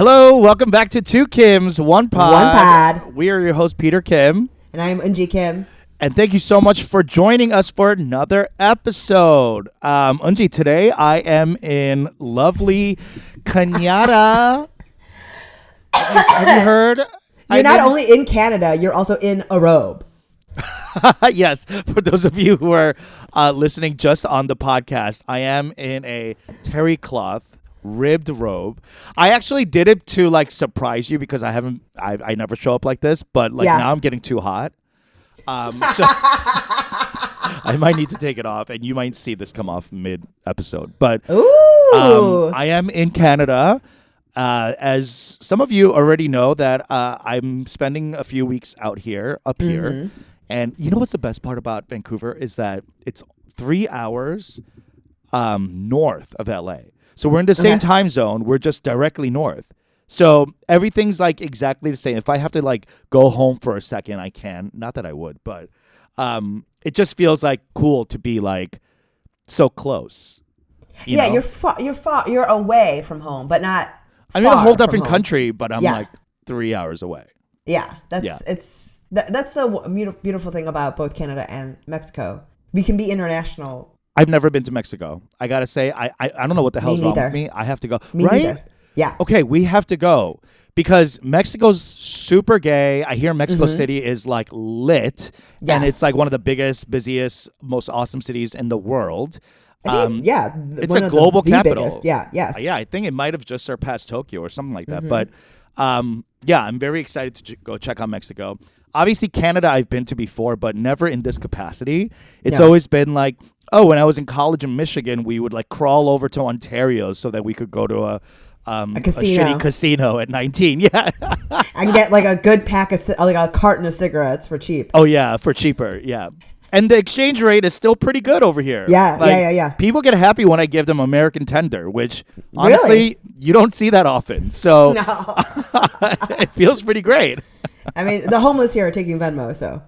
Hello, welcome back to Two Kims, One Pod. One Pod. We are your host, Peter Kim. And I'm Unji Kim. And thank you so much for joining us for another episode. Unji, today I am in lovely Canada. Have you heard? You're not only in Canada, you're also in a robe. Yes, for those of you who are listening just on the podcast, I am in a terry cloth ribbed robe. I actually did it to like surprise you because I never show up like this, but now I'm getting too hot. So I might need to take it off, and you might see this come off mid episode. But I am in Canada. As some of you already know, that I'm spending a few weeks out here, here. And you know what's the best part about Vancouver is that it's 3 hours north of LA. So we're in the same time zone. We're just directly north. So everything's like exactly the same. If I have to like go home for a second, I can. Not that I would, but it just feels like cool to be like so close. You know? You're away from home, but not. I'm in a whole different country, but I'm like 3 hours away. Yeah, that's the beautiful thing about both Canada and Mexico. We can be international. I've never been to Mexico. I gotta say, I don't know what the hell's wrong with me. I have to go. Me neither. Yeah. Okay, we have to go because Mexico's super gay. I hear Mexico City is like lit, and it's like one of the biggest, busiest, most awesome cities in the world. It's a global capital. Biggest. Yeah, I think it might have just surpassed Tokyo or something like that. But I'm very excited to go check out Mexico. Obviously, Canada I've been to before, but never in this capacity. It's always been like, when I was in college in Michigan, we would like crawl over to Ontario so that we could go to a shitty casino at 19. Yeah. I can get like a good pack of like a carton of cigarettes for cheap. Oh yeah, for cheaper. Yeah. And the exchange rate is still pretty good over here. Yeah. People get happy when I give them American Tender, which honestly you don't see that often. So it feels pretty great. I mean, the homeless here are taking Venmo, so.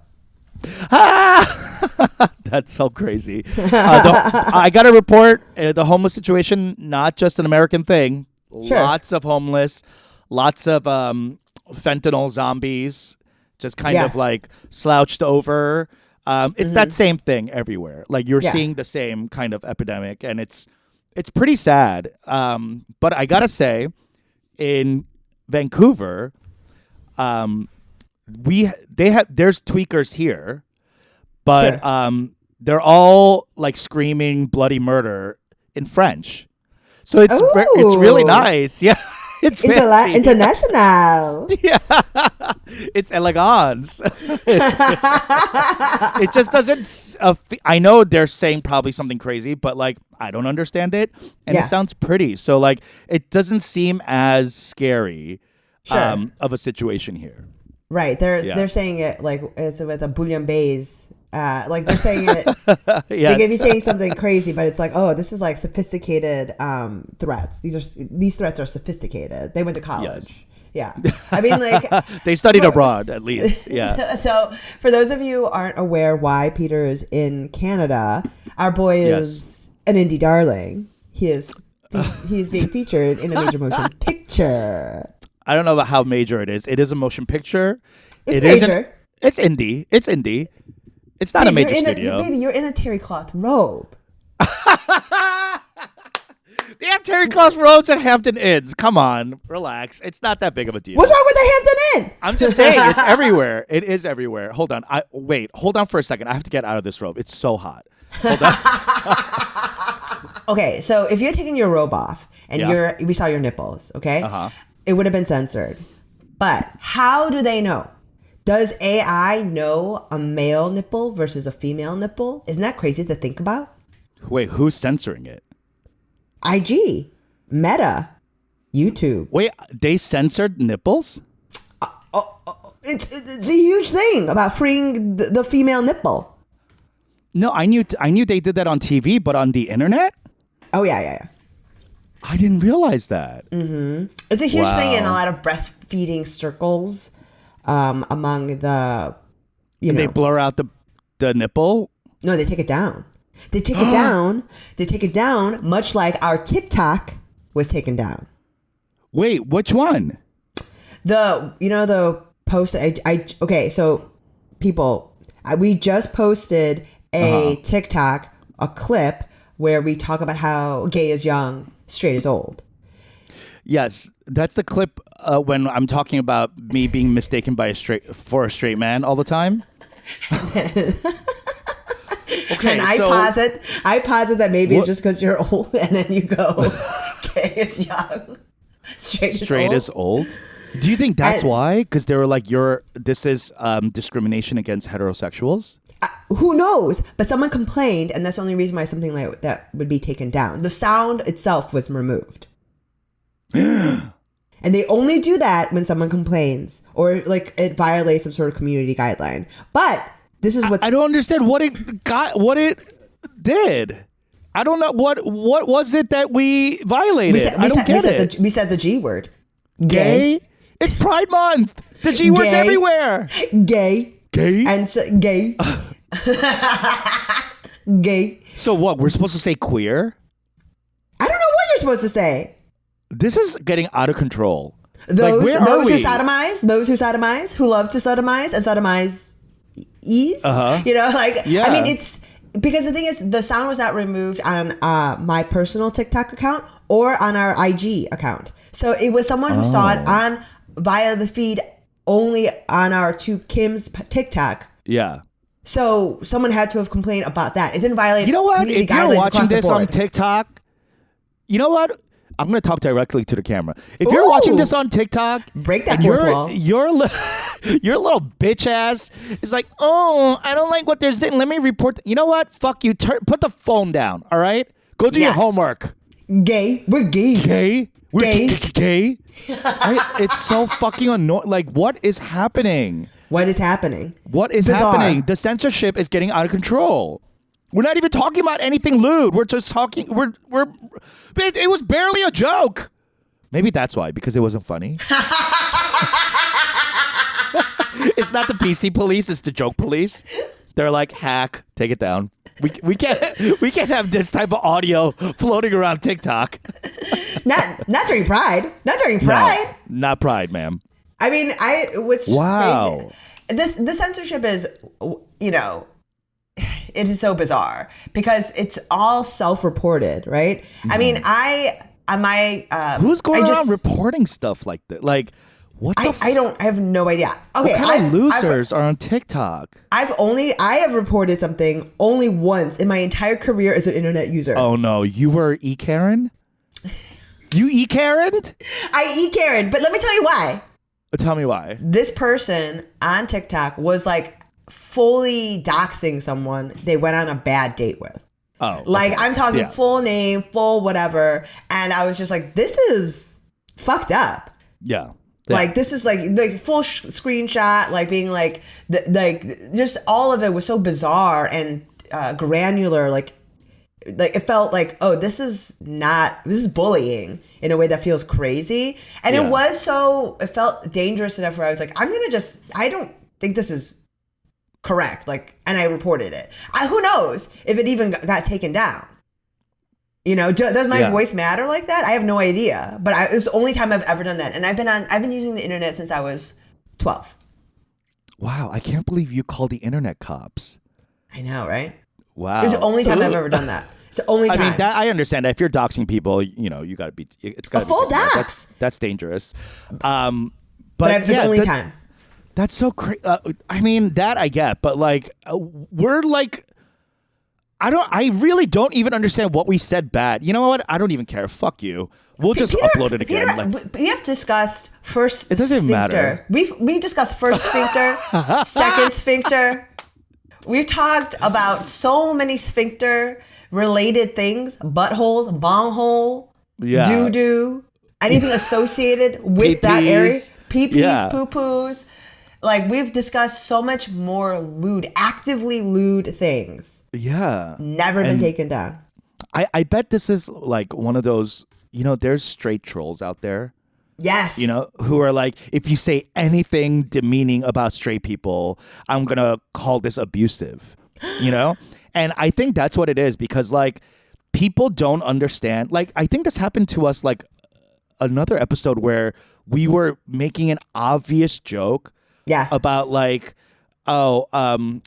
That's so crazy. I got to report the homeless situation, not just an American thing. Sure. Lots of homeless, lots of fentanyl zombies, just kind of like slouched over. It's that same thing everywhere. Like you're seeing the same kind of epidemic, and it's pretty sad. But I gotta say, in Vancouver, there's tweakers here, but they're all like screaming bloody murder in French. So it's really nice. Yeah. It's international. Yeah, it's elegance. It just doesn't. I know they're saying probably something crazy, but like I don't understand it, and it sounds pretty. So like it doesn't seem as scary of a situation here. Right. They're saying it like it's with a bouillabaisse. Like they're saying it. They may be saying something crazy, but it's like, this is like sophisticated threats. These threats are sophisticated. They went to college. Yes. Yeah. I mean, like they studied abroad at least. Yeah. So for those of you who aren't aware why Peter is in Canada, our boy is an indie darling. He is being featured in a major motion picture. I don't know about how major it is. It is a motion picture. It's major. It's indie. It's not a major studio. Baby, you're in a terry cloth robe. They have terry cloth robes at Hampton Inns. Come on, relax. It's not that big of a deal. What's wrong with the Hampton Inn? I'm just saying, it's everywhere. It is everywhere. Hold on. Hold on for a second. I have to get out of this robe. It's so hot. Hold on. Okay, so if you're taking your robe off and we saw your nipples, okay? It would have been censored. But how do they know? Does AI know a male nipple versus a female nipple? Isn't that crazy to think about? Wait, who's censoring it? IG, Meta, YouTube. Wait, they censored nipples? It's a huge thing about freeing the female nipple. No, I knew they did that on TV, but on the internet? Oh, yeah. I didn't realize that. Mm-hmm. It's a huge thing in a lot of breastfeeding circles. Among the, and they blur out the nipple? No, they take it down. They take it down. They take it down, much like our TikTok was taken down. Wait, which one? The post okay, so people, we just posted a TikTok, a clip where we talk about how gay is young, straight is old. Yes, that's the clip when I'm talking about me being mistaken for a straight man all the time. Okay, and I posit that maybe it's just because you're old, and then you go, gay is young, straight is old. Do you think that's why? Because they were like, this is discrimination against heterosexuals? Who knows? But someone complained, and that's the only reason why something like that would be taken down. The sound itself was removed. And they only do that when someone complains or like it violates some sort of community guideline. But this is I don't understand what it did. I don't know what was it that we violated. I don't get it. We said the G word. Gay? It's Pride Month. The G word's everywhere. Gay. And gay. Gay. So what? We're supposed to say queer? I don't know what you're supposed to say. This is getting out of control. Those who sodomize, who love to sodomize and sodomize ease. You know, like, I mean, it's because the thing is, the sound was not removed on my personal TikTok account or on our IG account. So it was someone who saw it via the feed only on our two Kim's TikTok. Yeah. So someone had to have complained about that. It didn't violate. You know what? If you're watching this on TikTok, you know what? I'm going to talk directly to the camera. If you're watching this on TikTok, break that fourth wall. Your little bitch ass is like, oh, I don't like what they're saying. Let me report. You know what? Fuck you. Put the phone down. All right? Go do your homework. Gay. We're gay. Gay. We're gay. It's so fucking annoying. Like, what is happening? What is happening? What is happening? The censorship is getting out of control. We're not even talking about anything lewd. We're just talking. It was barely a joke. Maybe that's why, because it wasn't funny. It's not the PC police. It's the joke police. They're like, hack, take it down. We can't have this type of audio floating around TikTok. Not during Pride. Not during Pride. No, not Pride, ma'am. I mean, what's crazy? The censorship is, you know, it is so bizarre because it's all self-reported, right? Mm-hmm. I mean, who's going around reporting stuff like that? Like, what? I have no idea. Okay, what kind of losers are on TikTok? I have reported something only once in my entire career as an internet user. Oh no, you were Karen? You Karen'd? I Karen, but let me tell you why. Tell me why. This person on TikTok was like fully doxing someone they went on a bad date with. Oh, like okay. I'm talking full name, full whatever, and I was just like, this is fucked up. Yeah. Like this is like full screenshot, like being like just all of it was so bizarre and granular. Like it felt like, oh, this is bullying in a way that feels crazy, and it felt dangerous enough where I was like, I don't think this is correct. Like, and I reported it. Who knows if it even got taken down? You know, does my voice matter like that? I have no idea. But it was the only time I've ever done that. And I've been using the internet since I was 12. Wow, I can't believe you called the internet cops. I know, right? Wow. It's the only time I've ever done that. It's the only time. I mean, I understand that if you're doxing people, you know, you got to be. It's got a full dox. That's dangerous. But it's the only time. That's so crazy. I mean, that I get, but like, we're like. I really don't even understand what we said bad. You know what? I don't even care. Fuck you. We'll just upload it again. We have discussed first it doesn't sphincter. Matter. We've discussed first sphincter, second sphincter. We've talked about so many sphincter related things: buttholes, bonghole, doo-doo, anything associated with that area. Pee-pees, poo-poos. Like, we've discussed so much more actively lewd things. Yeah. Never been taken down. I bet this is like one of those, you know, there's straight trolls out there. Yes. You know, who are like, if you say anything demeaning about straight people, I'm going to call this abusive, you know? And I think that's what it is because, like, people don't understand. Like, I think this happened to us, like, another episode where we were making an obvious joke Yeah. about like, oh,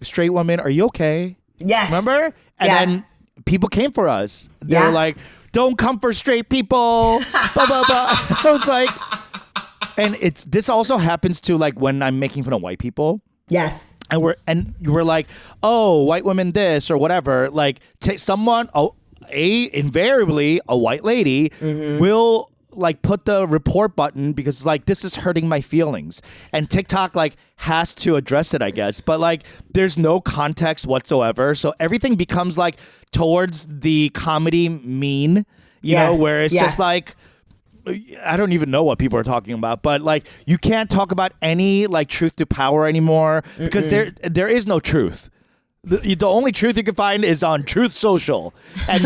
straight women, are you okay? Yes. Remember? And Yes. then people came for us. They Yeah. were like, don't come for straight people. Blah, blah, blah. I was like, and this also happens to like when I'm making fun of white people. Yes. And we're like, oh, white women this or whatever. Like invariably a white lady will like put the report button because like this is hurting my feelings, and TikTok like has to address it, I guess, but like there's no context whatsoever, so everything becomes like towards the comedy mean, you know, where it's just like I don't even know what people are talking about, but like you can't talk about any like truth to power anymore because there is no truth. The only truth you can find is on Truth Social and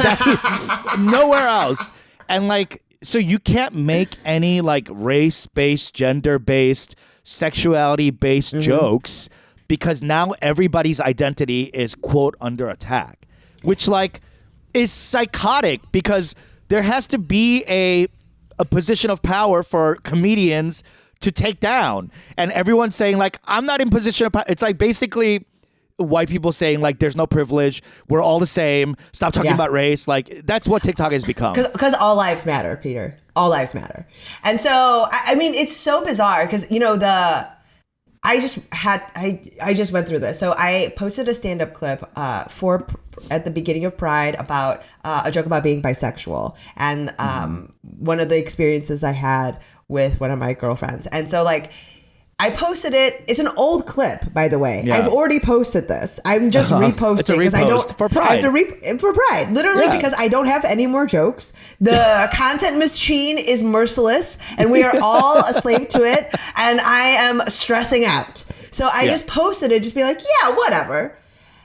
nowhere else. And like, so you can't make any like race-based, gender-based, sexuality-based jokes because now everybody's identity is quote under attack, which like is psychotic because there has to be a position of power for comedians to take down, and everyone's saying like I'm not in position of power. It's like basically white people saying like there's no privilege, we're all the same, stop talking about race. Like that's what TikTok has become, because all lives matter, Peter. All lives matter. And so I mean it's so bizarre because you know I just went through this. So I posted a stand-up clip at the beginning of Pride about a joke about being bisexual and one of the experiences I had with one of my girlfriends. And so like I posted it. It's an old clip, by the way. Yeah. I've already posted this. I'm just reposting because I don't for Pride. I have to for Pride, literally because I don't have any more jokes. The content machine is merciless, and we are all a slave to it. And I am stressing out. So I just posted it, just be like, yeah, whatever.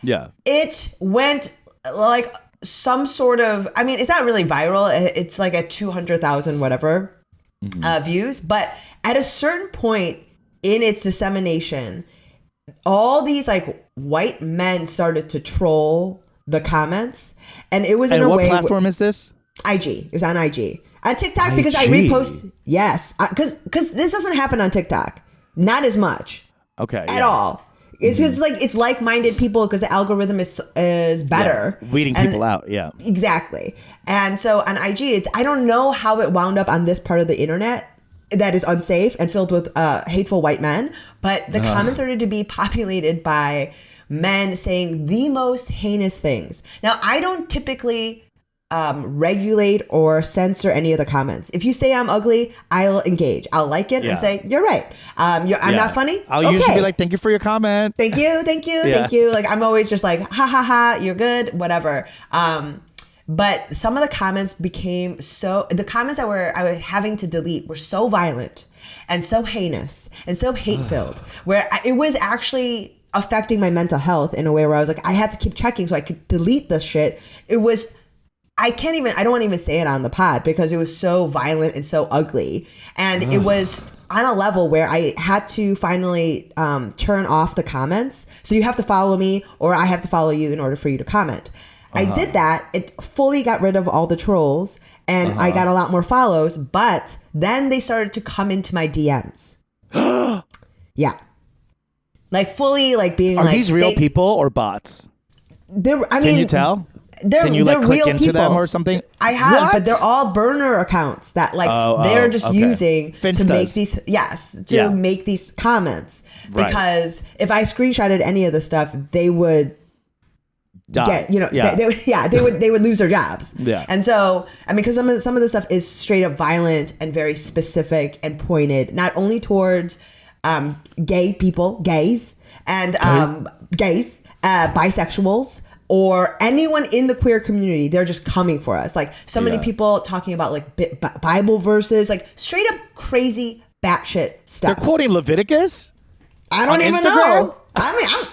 Yeah. It went like some sort of. I mean, it's not really viral. It's like at 200,000 whatever views, but at a certain point in its dissemination, all these like white men started to troll the comments, and it was in a way. What platform is this? IG. It was on IG. On TikTok because I repost. Yes, because this doesn't happen on TikTok. Not as much. Okay. At all. It's like-minded people because the algorithm is better. Yeah. Weeding people out. Yeah. Exactly. And so on IG, I don't know how it wound up on this part of the internet that is unsafe and filled with hateful white men, but the comments started to be populated by men saying the most heinous things. Now, I don't typically regulate or censor any of the comments. If you say I'm ugly, I'll engage. I'll like it and say, you're right. I'm not funny. I'll usually be like, thank you for your comment. Thank you. Thank you. Like, I'm always just like, ha ha ha, you're good, whatever. But some of the comments the comments that I was having to delete were so violent and so heinous and so hate-filled, where it was actually affecting my mental health in a way where I was like, I had to keep checking so I could delete this shit. It was, I don't want to even say it on the pod because it was so violent and so ugly. And it was on a level where I had to finally turn off the comments. So you have to follow me or I have to follow you in order for you to comment. I did that. It fully got rid of all the trolls and I got a lot more follows, but then they started to come into my DMs. Yeah. Like fully like being Are like. Are these real people or bots? Can you tell? Can you like click real into people. them or something? I have, what? but they're all burner accounts that like they're just using Finstas. to make these make these comments. Because if I screenshotted any of the stuff, they would get, they would lose their jobs. Yeah. And so, I mean, because some of the stuff is straight up violent and very specific and pointed, not only towards gay people, gays, and bisexuals, or anyone in the queer community. They're just coming for us. Like so many people talking about like Bible verses, like straight up crazy batshit stuff. They're quoting Leviticus? I don't even know. I mean,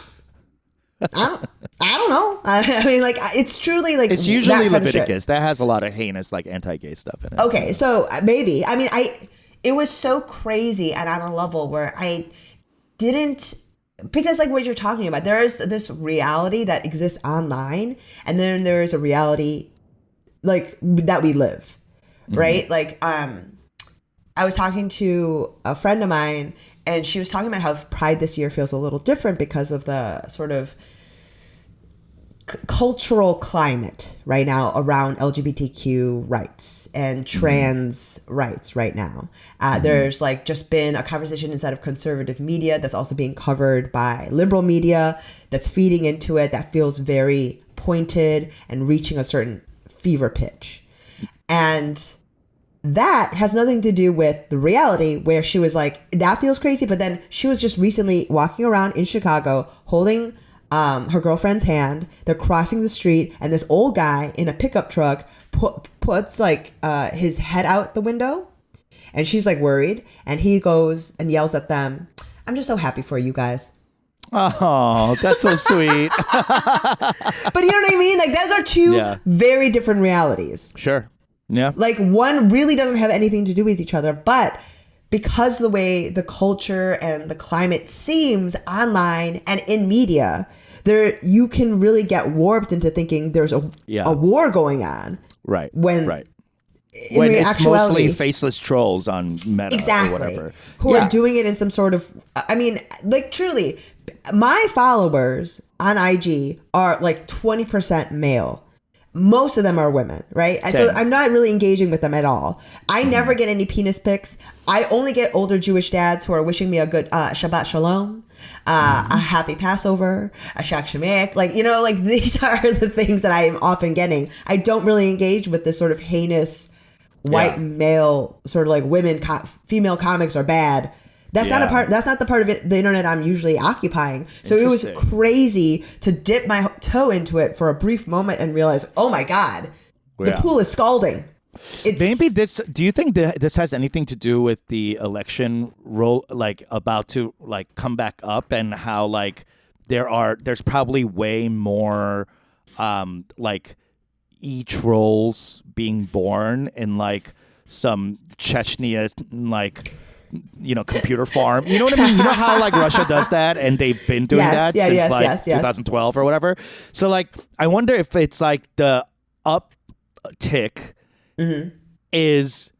I don't know. I mean, like, it's truly like it's usually Leviticus that has a lot of heinous, like anti-gay stuff in it. Okay, so maybe. I mean, it was so crazy and on a level where I didn't, because like what you're talking about, there is this reality that exists online, and then there is a reality like that we live, right? Like, I was talking to a friend of mine, and she was talking about how Pride this year feels a little different because of the sort of cultural climate right now around LGBTQ rights and trans rights right now. There's like just been a conversation inside of conservative media that's also being covered by liberal media that's feeding into it, that feels very pointed and reaching a certain fever pitch. And that has nothing to do with the reality where she was like, that feels crazy. But then she was just recently walking around in Chicago holding her girlfriend's hand. They're crossing the street, and this old guy in a pickup truck puts like his head out the window, and she's like worried, and he goes and yells at them, "I'm just so happy for you guys." Oh, that's so sweet. But you know what I mean? Like, those are two very different realities. Sure. Yeah. Like, one really doesn't have anything to do with each other, but because the way the culture and the climate seems online and in media, there you can really get warped into thinking there's a war going on. Right. When it's mostly faceless trolls on Meta or whatever. Who are doing it in some sort of, I mean, like, truly, my followers on IG are like 20% male. Most of them are women, right? And so I'm not really engaging with them at all. I never get any penis pics. I only get older Jewish dads who are wishing me a good Shabbat Shalom, a happy Passover, a Shak Shemek. Like, you know, like, these are the things that I am often getting. I don't really engage with this sort of heinous white male sort of like female comics are bad. That's not a part. That's not the part of it, the internet I'm usually occupying. So it was crazy to dip my toe into it for a brief moment and realize, oh my God, the pool is scalding. Maybe this. Do you think that this has anything to do with the election role, like about to like come back up, and how like there's probably way more like e-trolls being born in like some Chechnya like, you know, computer farm. You know what I mean? You know how like Russia does that, and they've been doing that since 2012 or whatever. So like, I wonder if it's like the uptick is.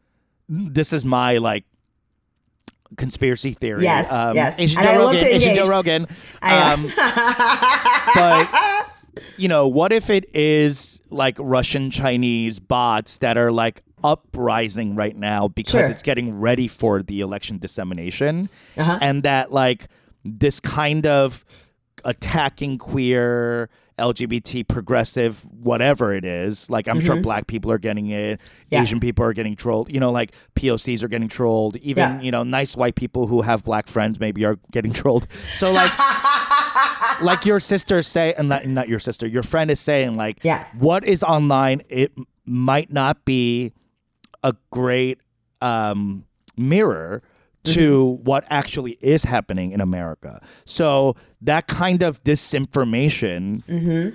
This is my like conspiracy theory. Yes. And I love to engage. Joe Rogan. But you know, what if it is like Russian Chinese bots that are like uprising right now because it's getting ready for the election dissemination, and that like this kind of attacking queer, LGBT, progressive, whatever it is, like I'm sure black people are getting it, Asian people are getting trolled, you know, like POCs are getting trolled, even you know, nice white people who have black friends maybe are getting trolled. So like like your sister say, and not your sister, your friend is saying like what is online, it might not be a great mirror to what actually is happening in America. So that kind of disinformation,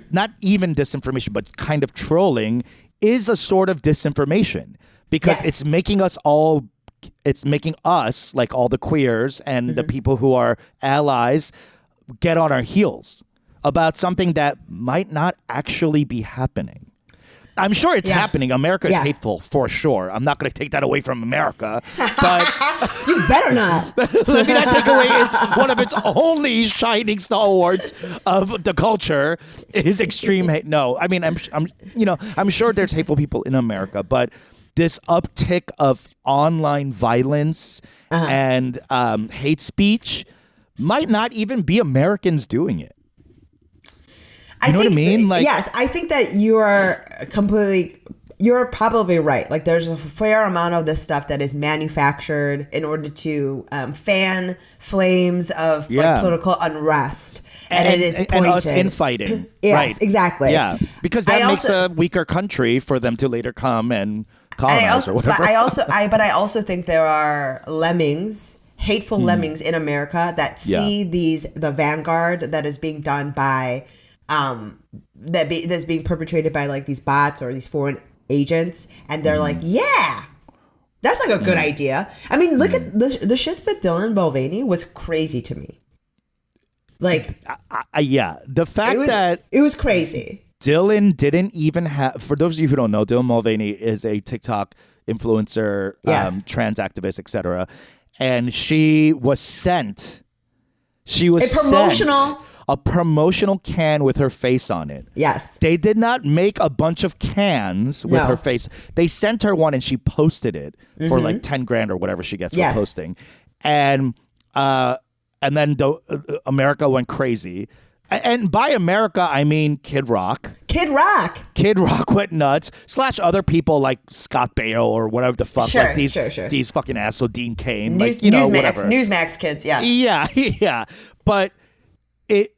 not even disinformation, but kind of trolling, is a sort of disinformation, because it's making us all, it's making us, like all the queers and the people who are allies, get on our heels about something that might not actually be happening. I'm sure it's happening. America is hateful for sure. I'm not going to take that away from America, but you better not. Let me not take away it's one of its only shining stalwarts of the culture is extreme hate. No, I mean, I'm sure there's hateful people in America, but this uptick of online violence and hate speech might not even be Americans doing it. You know what I mean? Like, yes, I think that you're probably right. Like, there's a fair amount of this stuff that is manufactured in order to fan flames of like, political unrest. And it is pointed. And us infighting. Yes, right. Exactly. Yeah, because that makes a weaker country for them to later come and colonize or whatever. But I also think there are lemmings, hateful lemmings in America that see the vanguard that is being done by that's being perpetrated by like these bots or these foreign agents, and they're like, yeah, that's like a good idea. I mean, look at the shit with Dylan Mulvaney was crazy to me. Like, the fact that it was crazy. Dylan didn't even have. For those of you who don't know, Dylan Mulvaney is a TikTok influencer, Yes. trans activist, etc. And she was sent. She was promotional- sent a promotional can with her face on it. Yes. They did not make a bunch of cans with No. her face. They sent her one and she posted it for like 10 grand or whatever she gets Yes. for posting. And then America went crazy. And by America, I mean Kid Rock. Kid Rock. Kid Rock went nuts. / other people like Scott Baio or whatever the fuck. Sure, like these, sure. these fucking asshole Dean Cain. News, like, you know, Newsmax. whatever. Newsmax kids, yeah. Yeah, yeah. But it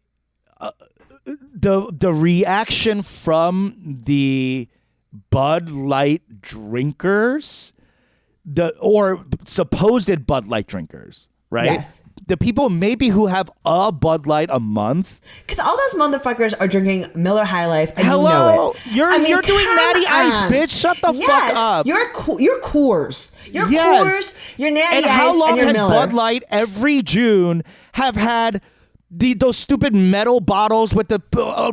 the reaction from the Bud Light drinkers, or supposed Bud Light drinkers, right? Yes. The people maybe who have a Bud Light a month. Because all those motherfuckers are drinking Miller High Life, and Hello, you know it. you're doing come Natty Ice, on. bitch. Shut the Yes, fuck up. You're Coors. You're Yes. Coors. You're Natty And Ice, how long and you're has Miller. Bud Light every June have had those stupid metal bottles with the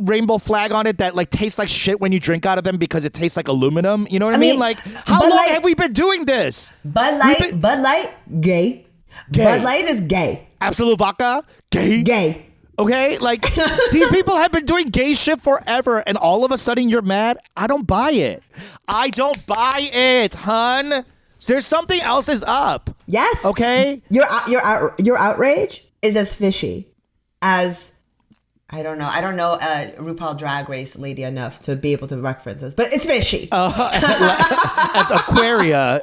rainbow flag on it that like taste like shit when you drink out of them because it tastes like aluminum? You know what I mean? mean, Like, how Bud long Light- have we been doing this? Bud been- Light, gay. Gay. Bud Light is gay. Absolute vodka, gay. Gay. Okay, like these people have been doing gay shit forever, and all of a sudden you're mad. I don't buy it. I don't buy it, hun. There's something else is up. Yes. Okay. Your outrage is as fishy as I don't know RuPaul Drag Race lady enough to be able to reference this, but it's fishy. As Aquaria.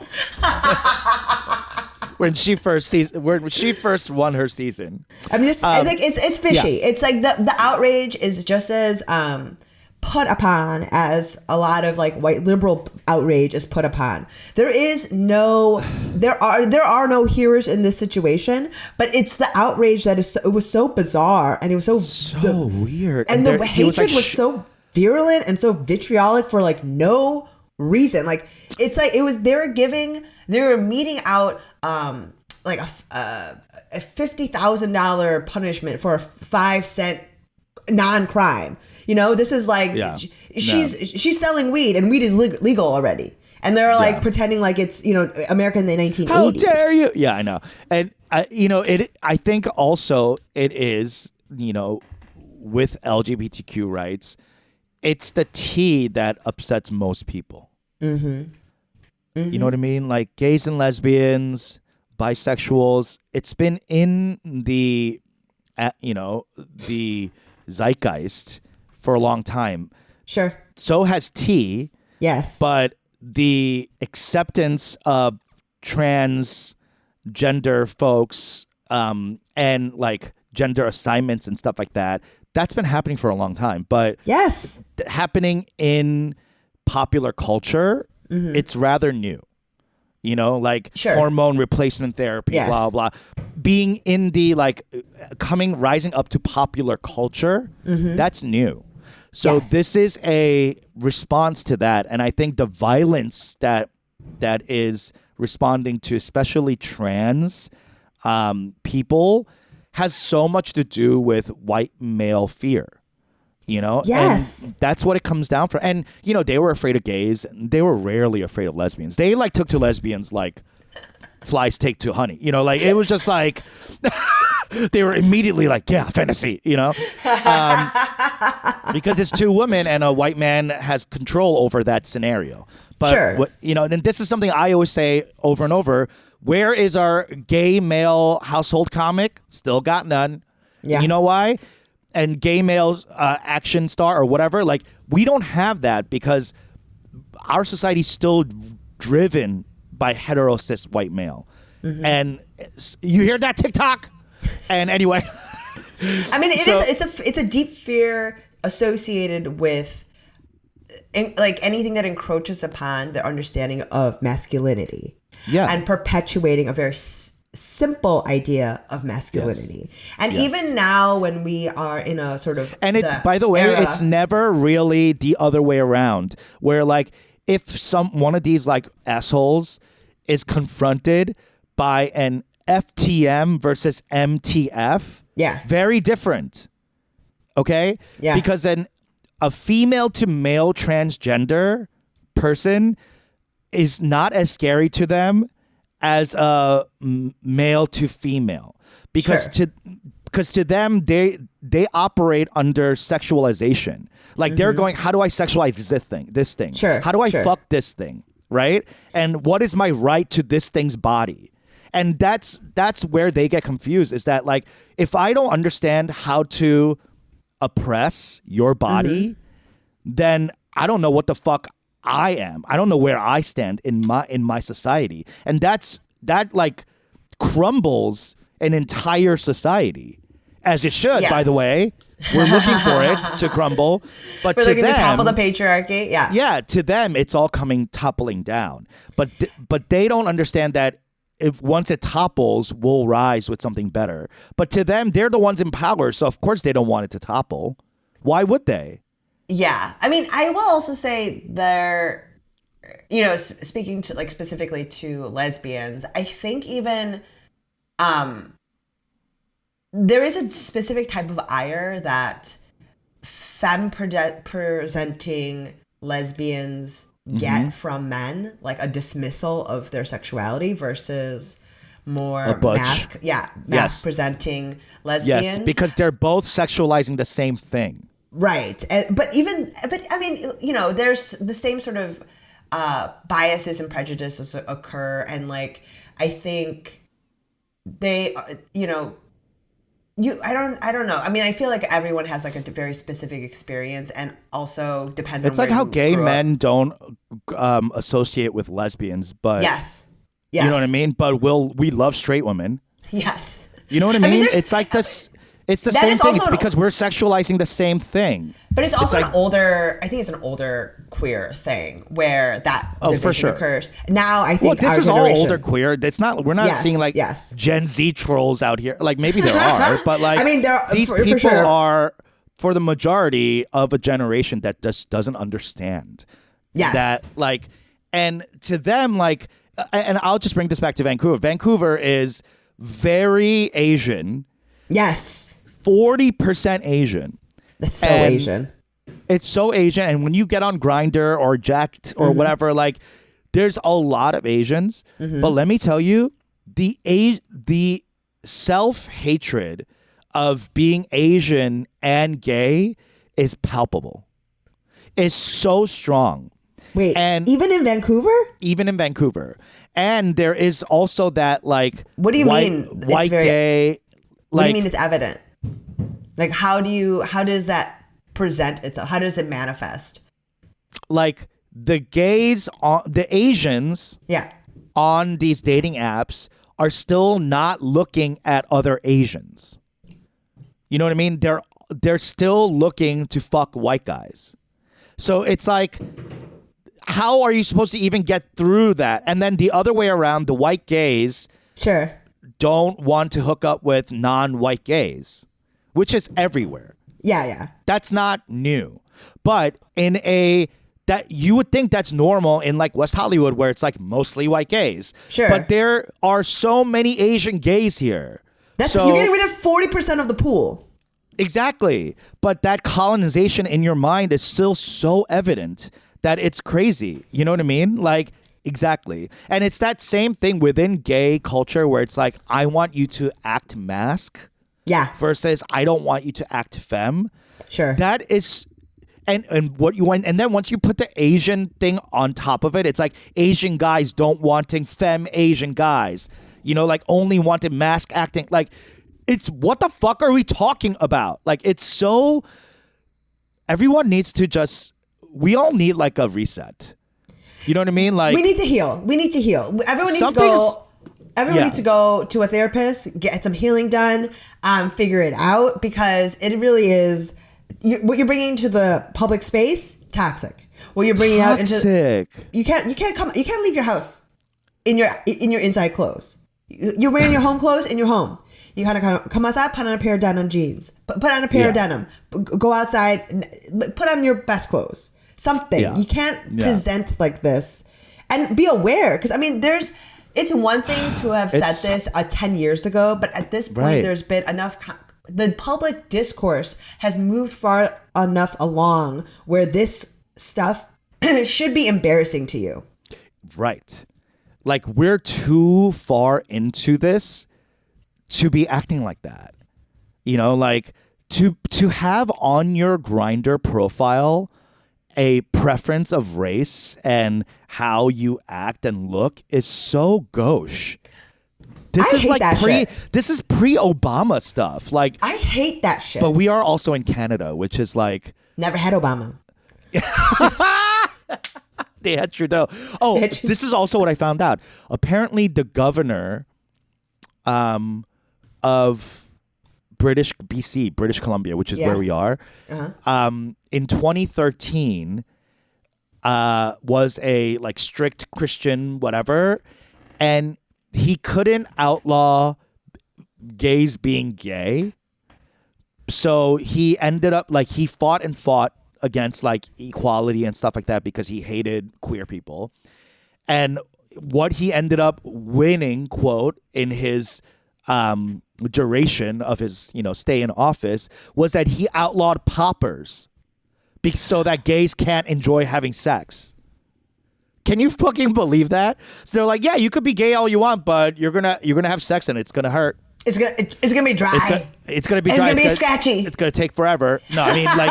When she first won her season. I'm just I think it's fishy. yeah. It's like the outrage is just as put upon as a lot of like white liberal outrage is put upon. There are no heroes in this situation, but it's the outrage that it was so bizarre and it was so weird. and the hatred like was so virulent and so vitriolic for like no reason. Like it's like they were meeting out like a $50,000 punishment for a 5-cent non-crime. You know, this is like she's selling weed and weed is legal already. And they're like pretending like it's, you know, America in the 1980s. How dare you? Yeah, I know. And I think also it is, you know, with LGBTQ rights, it's the T that upsets most people. Mm-hmm. You know what I mean? Like gays and lesbians, bisexuals. It's been in the, the zeitgeist for a long time. Sure. So has T. Yes. But the acceptance of transgender folks and like gender assignments and stuff like that, that's been happening for a long time. But yes, happening in popular culture, it's rather new. You know, like hormone replacement therapy, blah, blah. Being in the like rising up to popular culture, that's new. So this is a response to that. And I think the violence that is responding to especially trans people has so much to do with white male fear. You know? Yes. And that's what it comes down for. And, you know, they were afraid of gays. They were rarely afraid of lesbians. They like took to lesbians like flies take to honey. You know, like it was just like they were immediately like, yeah, fantasy, you know? Because it's two women and a white man has control over that scenario. But, and this is something I always say over and over. Where is our gay male household comic? Still got none. Yeah. You know why? And gay male's action star or whatever, like we don't have that because our society's still driven by hetero cis white male. And you hear that, TikTok? And anyway, I mean, it's a deep fear associated with like anything that encroaches upon the understanding of masculinity, and perpetuating a very simple idea of masculinity. And even now when we are in a sort of it's by the way it's never really the other way around, where like if one of these like assholes is confronted by an FTM versus MTF, very different. Okay? Because then a female to male transgender person is not as scary to them as a male to female, because Sure. to them they operate under sexualization. Like they're going, how do I sexualize this thing? Sure, How do I sure. fuck this thing? Right? And what is my right to this thing's body? And that's where they get confused, is that like, if I don't understand how to oppress your body, then I don't know what the fuck I am. I don't know where I stand in my society. And that like crumbles an entire society, as it should, by Yes. the way. We're looking for it to crumble. But We're to looking them, to topple the patriarchy. Yeah. yeah, to them it's all coming toppling down. But they don't understand that if once it topples, we'll rise with something better. But to them, they're the ones in power, so of course they don't want it to topple. Why would they? Yeah. I mean, I will also say there, you know, speaking to like specifically to lesbians, I think even there is a specific type of ire that femme presenting lesbians get from men, like a dismissal of their sexuality versus more butch. mask presenting lesbians. Yes, because they're both sexualizing the same thing. Right. But I mean, you know, there's the same sort of biases and prejudices occur. And like, I think they, you know, I don't know. I mean, I feel like everyone has like a very specific experience, and also depends on It's like where how you gay grew up. men don't associate with lesbians, but Yes. you know what I mean? But we love straight women. Yes. You know what I mean? there's- It's like this. It's the That same is thing. also It's an- because we're sexualizing the same thing. But it's also like- an older, I think it's an older queer thing where that Oh, for division sure. occurs. Now I Well, think this our is all generation, older queer. It's not. We're not Yes, seeing like yes. Gen Z trolls out here. Like maybe there are, but like I mean, there are- these for people sure. are for the majority of a generation that just doesn't understand. Yes. That like, and to them like, and I'll just bring this back to Vancouver. Vancouver is very Asian, Yes. 40% Asian. That's so And- Asian. It's so Asian, and when you get on Grindr or Jacked or whatever, like there's a lot of Asians. But let me tell you, the self-hatred of being Asian and gay is palpable. It's so strong, Wait, and- even in Vancouver? even in Vancouver. And there is also that like, What do you white, mean it's white very- gay? What do Like, you mean it's evident? Like how does that present itself? How does it manifest? like the gays, the Asians Yeah. on these dating apps are still not looking at other Asians. You know what I mean? They're still looking to fuck white guys. So it's like, how are you supposed to even get through that? And then the other way around, the white gays Sure. don't want to hook up with non-white gays, which is everywhere. Yeah. That's not new. But that you would think that's normal in like West Hollywood, where it's like mostly white gays. Sure. But there are so many Asian gays here. You're getting rid of 40% of the pool. Exactly. But that colonization in your mind is still so evident that it's crazy. You know what I mean? Like, exactly. And it's that same thing within gay culture where it's like, I want you to act mask Yeah. versus I don't want you to act femme. Sure. That is, and what you want, and then once you put the Asian thing on top of it, it's like Asian guys don't wanting femme Asian guys. You know, like only wanted mask acting. Like, it's what the fuck are we talking about? Like, it's so. Everyone needs to just. We all need like a reset. You know what I mean? Like, we need to heal. Everyone needs to Something's- go. Everyone Yeah. needs to go to a therapist, get some healing done, figure it out, because it really is what you're bringing into the public space. Toxic. What you're bringing out into toxic. you can't leave your house in your inside clothes. You're wearing your home clothes in your home. You kind of come outside, put on a pair of denim jeans, put on a pair of Yeah. denim, go outside, put on your best clothes. Something. Yeah. You can't Yeah. present like this, and be aware, because I mean, it's one thing to have said It's- this 10 years ago, but at this point, Right. there's been enough. The public discourse has moved far enough along where this stuff should be embarrassing to you. Right. Like, we're too far into this to be acting like that. You know, like to have on your Grindr profile a preference of race and how you act and look is so gauche. This is hate like that shit. This is pre-Obama stuff. Like, I hate that shit. but we are also in Canada, which is like Never had Obama. they had Trudeau. Oh, this is also what I found out. Apparently, the governor of British Columbia, which is where we are, in 2013, was a like strict Christian whatever, and he couldn't outlaw gays being gay. So he ended up like he fought against like equality and stuff like that because he hated queer people. And what he ended up winning, quote, in his duration of his, stay in office was that he outlawed poppers so that gays can't enjoy having sex. Can you fucking believe that? So they're like, yeah, you could be gay all you want, but you're gonna have sex and it's gonna hurt. It's gonna be dry. It's gonna be dry. It's gonna be scratchy. It's gonna take forever. No, I mean, like,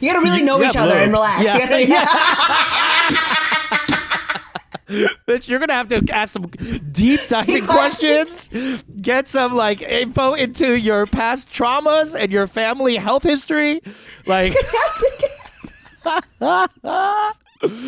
you gotta really know each other and relax. Bitch, you're gonna have to ask some deep diving questions, get some like info into your past traumas and your family health history. Like,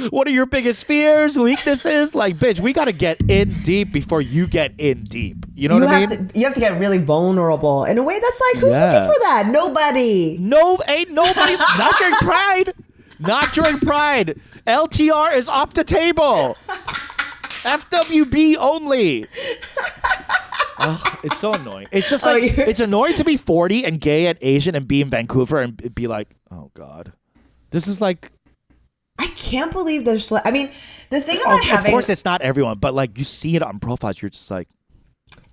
what are your biggest fears, weaknesses? Like, bitch, we gotta get in deep before you get in deep. You know what I mean? You have to get really vulnerable in a way that's like, who's looking for that? Nobody. No, ain't nobody. Not during Pride. Not during Pride. LTR is off the table. FWB only. It's so annoying. It's just like, it's annoying to be 40 and gay and Asian and be in Vancouver and be like, oh God. This is like, I can't believe there's, I mean, the thing about having. Of course, it's not everyone, but like you see it on profiles, you're just like.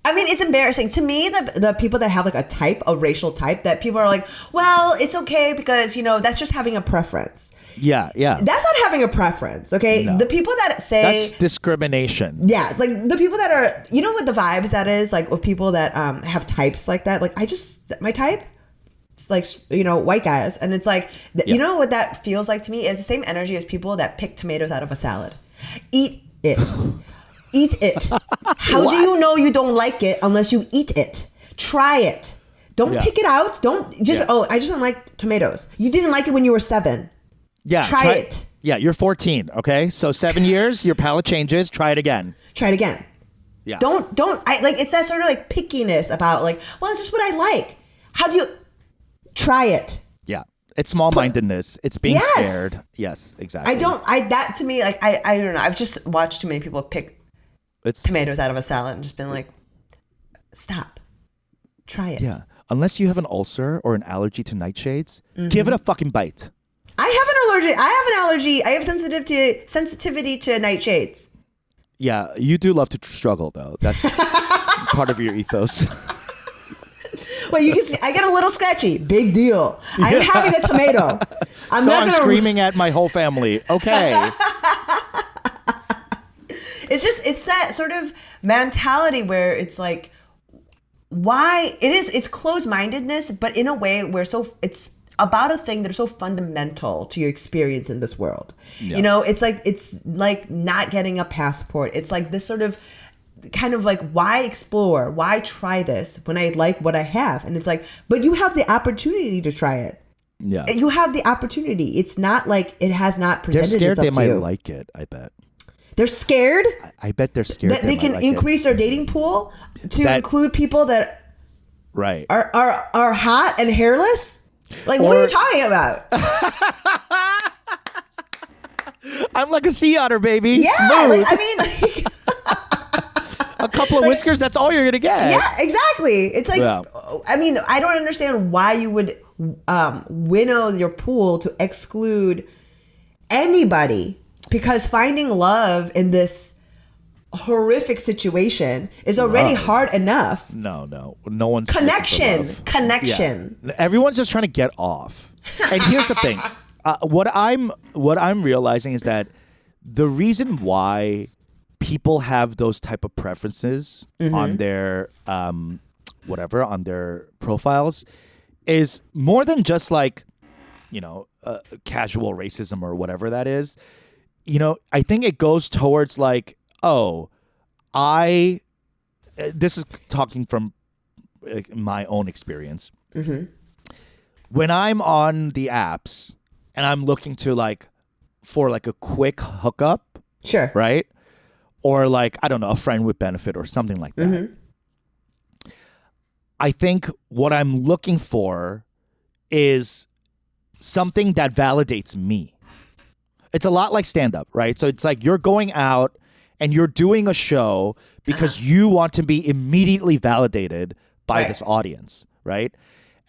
I mean, it's embarrassing. To me, the people that have like a racial type, that people are like, well, it's okay because, that's just having a preference. Yeah. That's not having a preference, okay? No. The people that say. That's discrimination. Yeah, it's like the people that are, what the vibes that is? Like with people that have types like that. Like, my type? It's like, white guys. And it's like, you know what that feels like to me? It's the same energy as people that pick tomatoes out of a salad. Eat it. Eat it. How do you know you don't like it unless you eat it? Try it. Don't pick it out. Don't just, I just don't like tomatoes. You didn't like it when you were 7. Yeah. Try it. Yeah, you're 14, okay? So 7 years, your palate changes. Try it again. Yeah. It's that sort of like pickiness about like, well, it's just what I like. How do you try it? Yeah. It's small-mindedness. It's being scared. Yes, exactly. That to me, like, I don't know. I've just watched too many people pick tomatoes out of a salad and just been like, stop. Try it. Yeah. Unless you have an ulcer or an allergy to nightshades, give it a fucking bite. I have an allergy. I have sensitivity to nightshades. Yeah, you do love to struggle, though. That's part of your ethos. Well, I get a little scratchy. Big deal. I'm having a tomato. I'm screaming at my whole family. Okay. It's that sort of mentality where it's like, it's closed-mindedness, but in a way where it's about a thing that is so fundamental to your experience in this world. Yeah. It's like not getting a passport. It's like this sort of kind of like, why explore? Why try this when I like what I have? And it's like, but you have the opportunity to try it. Yeah. You have the opportunity. It's not like it has not presented itself to you. They're scared they might like it, I bet. They're scared? I bet they're scared that they can increase their dating pool to include people that are hot and hairless? Like, what are you talking about? I'm like a sea otter, baby. Yeah, smooth. A couple of whiskers, that's all you're going to get. Yeah, exactly. It's like, I mean, I don't understand why you would winnow your pool to exclude anybody, because finding love in this horrific situation is already hard enough. No one's connection. Yeah. Everyone's just trying to get off. And here's the thing. What I'm realizing is that the reason why people have those type of preferences on their whatever on their profiles is more than just like, casual racism or whatever that is. I think it goes towards like, this is talking from my own experience. When I'm on the apps and I'm looking to like for like a quick hookup, Sure. right? Or like, I don't know, a friend with benefit or something like that. I think what I'm looking for is something that validates me. It's a lot like stand-up, right? So it's like you're going out and you're doing a show because you want to be immediately validated by this audience, right?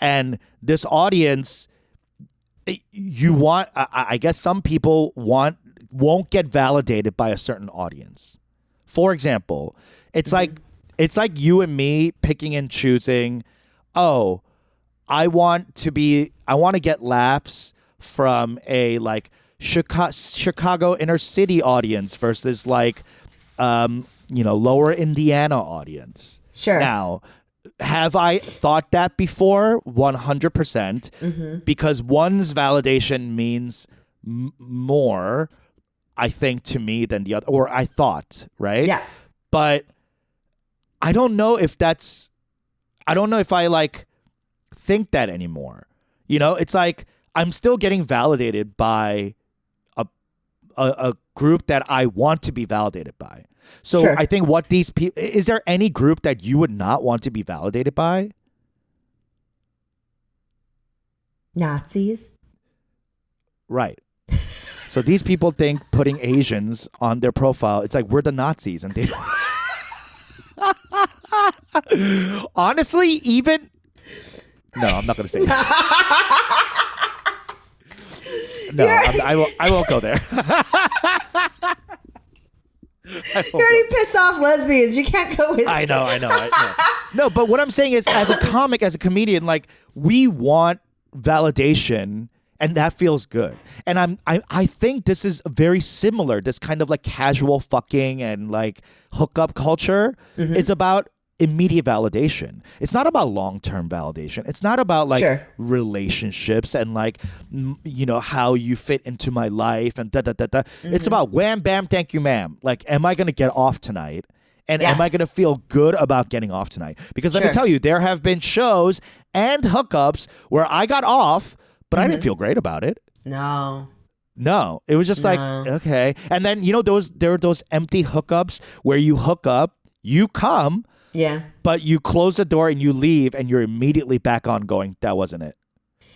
And this audience, you want, I guess some people won't get validated by a certain audience. For example, it's like you and me picking and choosing, I want to get laughs from a like Chicago inner city audience versus like lower Indiana audience. Sure. Now, have I thought that before? 100%. Because one's validation means more, I think, to me than the other, or I thought, right? Yeah. But I don't know if I like think that anymore. It's like I'm still getting validated by a group that I want to be validated by. So Sure. I think what these people, is there any group that you would not want to be validated by? Nazis. Right. So these people think putting Asians on their profile, it's like we're the Nazis, and they honestly, even no, I'm not going to say that. No, I won't go there. You already pissed off lesbians. You can't go with. I know. No, but what I'm saying is, as a comic, as a comedian, like we want validation, and that feels good. And I think this is very similar. This kind of like casual fucking and like hookup culture is about immediate validation. It's not about long-term validation. It's not about like relationships and like how you fit into my life and da. It's about wham bam thank you ma'am. Like, am I gonna get off tonight? And am I gonna feel good about getting off tonight? Because let me tell you, there have been shows and hookups where I got off, but I didn't feel great about it. No, it was just like, okay. And then there are those empty hookups where you hook up, you come. Yeah. But you close the door and you leave and you're immediately back on going, that wasn't it.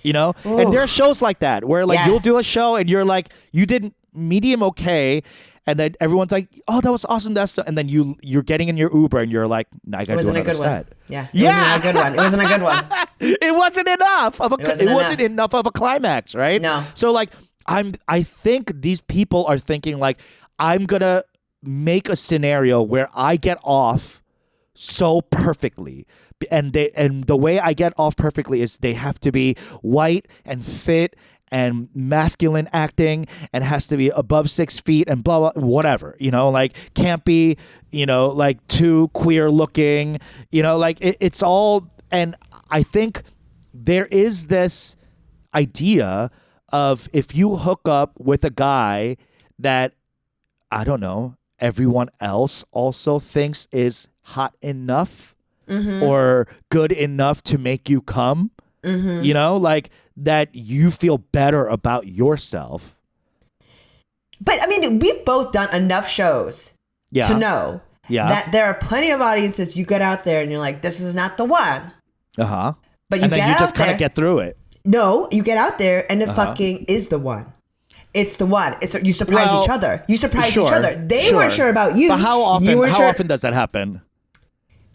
And there are shows like that where like you'll do a show and you're like, you did medium okay. And then everyone's like, oh, that was awesome. And then you're getting in your Uber and you're like, nah, I got to do another set. Yeah. It wasn't a good one. It wasn't a good one. It wasn't enough wasn't enough of a climax, right? No. So like, I think these people are thinking like, I'm going to make a scenario where I get off so perfectly, and the way I get off perfectly is they have to be white and fit and masculine acting and has to be above 6 feet and blah blah whatever, like can't be like too queer looking, like it's all. And I think there is this idea of if you hook up with a guy that, I don't know, everyone else also thinks is hot enough or good enough to make you come, like that you feel better about yourself. But I mean, we've both done enough shows to know that there are plenty of audiences you get out there and you're like, this is not the one. But you and then get you out just kind there. of get through it. No, you get out there and it fucking is the one. It's the one. You surprise each other. You surprise each other. They weren't sure about you. But how often? You weren't how sure. often does that happen?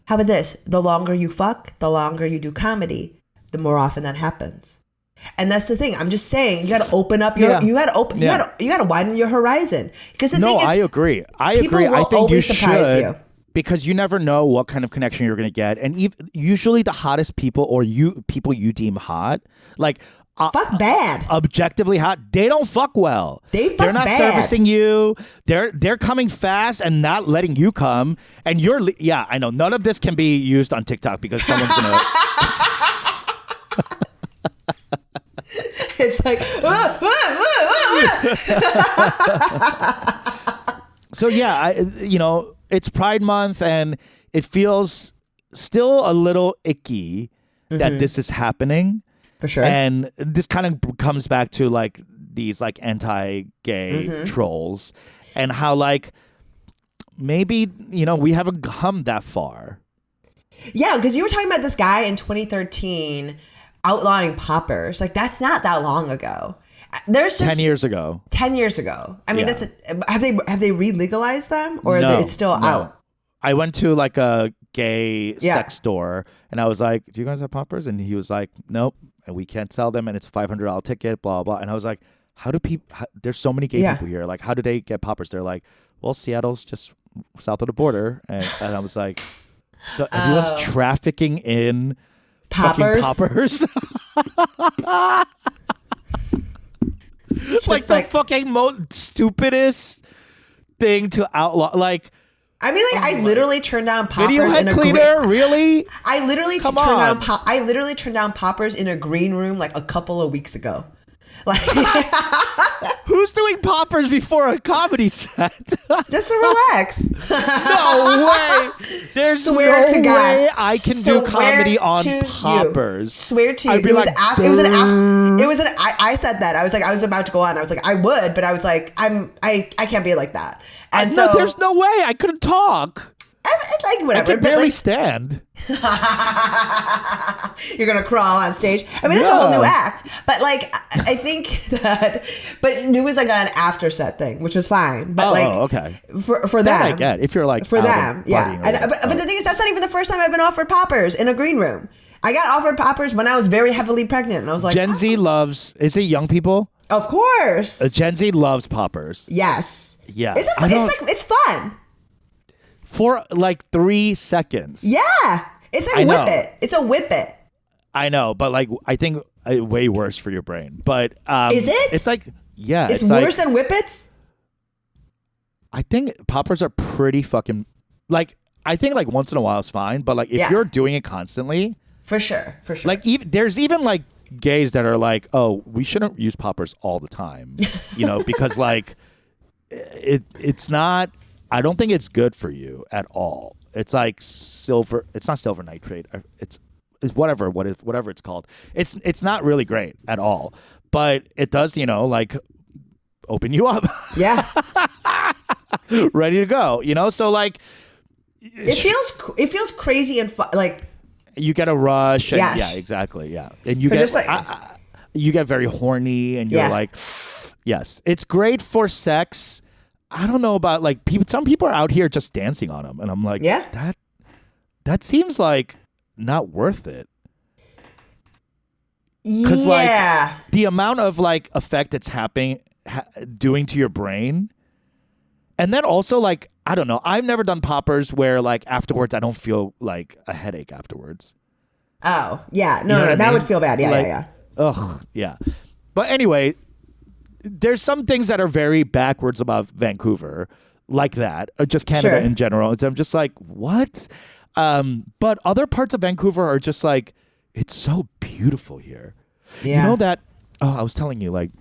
How about this? The longer you fuck, the longer you do comedy, the more often that happens. And that's the thing. I'm just saying, you got to open up your. You got to open. You got to widen your horizon. Because the thing is, I agree. People will I think always you surprise should, you. because you never know what kind of connection you're going to get, and usually the hottest people or people you deem hot, like fuck bad. Objectively hot. They don't fuck well. They're not bad. servicing you. They're coming fast and not letting you come. And yeah, I know. None of this can be used on TikTok because someone's gonna. It's like. So yeah, it's Pride Month and it feels still a little icky that this is happening. For sure. And this kind of comes back to like these like anti-gay trolls and how like maybe, we haven't come that far. Yeah, because you were talking about this guy in 2013 outlawing poppers. Like, that's not that long ago. There's just 10 years ago. 10 years ago. I mean, Yeah. have they re-legalized them, or No, it's still out? I went to like a gay sex store and I was like, "Do you guys have poppers?" And he was like, "Nope, and we can't sell them, and it's a $500 ticket." Blah blah. And I was like, "How do people? There's so many gay people here. Like, how do they get poppers?" They're like, "Well, Seattle's just south of the border," and I was like, "So everyone's trafficking in Poppers. fucking poppers." It's like the fucking stupidest thing to outlaw. Like, I mean, like, I literally turned down poppers video head in a cleaner, really? I literally Come turned on. down. I literally turned down poppers in a green room like a couple of weeks ago. Like, Who's doing poppers before a comedy set? just to relax. No way. There's Swear no to God. way I can do comedy on poppers. Swear to you. I'd be It was like, after. It was an after. It was an. I said that. I was like, I was about to go on. I was like, I would, but I was like, I can't be like that. And so there's no way I couldn't talk. it's like whatever. I can but barely like, stand. you're gonna crawl on stage. I mean, that's a whole new act. But like, I think that. But it was like an after set thing, which was fine. But Okay. for That them, I get. If you're like for out them, and yeah. partying or And, whatever. but the thing is, that's not even the first time I've been offered poppers in a green room. I got offered poppers when I was very heavily pregnant, and I was like, Gen Z loves. Is it young people? of course, Gen Z loves poppers. yes, Yeah. it's fun. For like 3 seconds. Yeah, it's I like know. whip it. It's a whip it. I know, but like I think way worse for your brain. But Is it? It's like It's like, worse than whippets. I think poppers are pretty fucking like. I think like once in a while is fine, but like if you're doing it constantly, For sure. like there's even like gays that are like, oh, we shouldn't use poppers all the time, because like it's not. I don't think it's good for you at all. It's like silver. It's not silver nitrate. It's whatever it's called. It's not really great at all, but it does like open you up. Yeah. Ready to go. So like It feels crazy and like you get a rush. And, Yes. Yeah, exactly. Yeah, and you But get just like- you get very horny, and you're Yeah. like, yes, it's great for sex. I don't know about like people. Some people are out here just dancing on them, and I'm like, Yeah. that seems like not worth it. yeah. Like the amount of like effect it's doing to your brain, and then also like I don't know. I've never done poppers where like afterwards I don't feel like a headache afterwards. Oh yeah. No, You know what I that mean? would feel bad. Yeah, Like, yeah. Ugh, yeah. But anyway, there's some things that are very backwards about Vancouver, like that, or just Canada Sure. in general. I'm just like, what? But other parts of Vancouver are just like, it's so beautiful here. Yeah. You know that? Oh, I was telling you, like,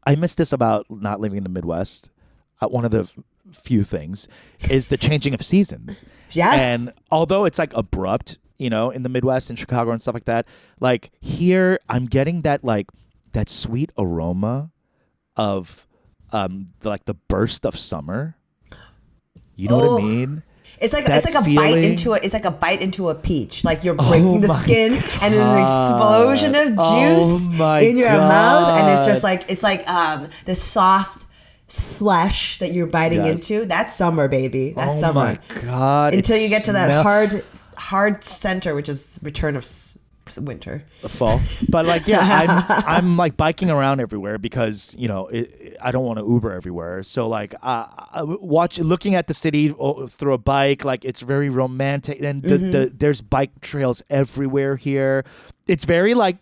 I missed this about not living in the Midwest. One of the few things is the changing of seasons. Yes. And although it's like abrupt, in the Midwest and Chicago and stuff like that, like here, I'm getting that like that sweet aroma of the burst of summer. You know what I mean? It's like That a bite feeling- into it's like a bite into a peach. Like you're breaking the my skin and then an explosion of juice my in your mouth, and it's just God. like the soft flesh that you're biting Yes. into. That's summer, baby. That's Oh summer. my God! Until it you get to that smell- hard center, which is return of winter. fall. But like, yeah, I'm like biking around everywhere because I don't want to Uber everywhere. So like, looking at the city through a bike, like it's very romantic. And there's bike trails everywhere here. It's very like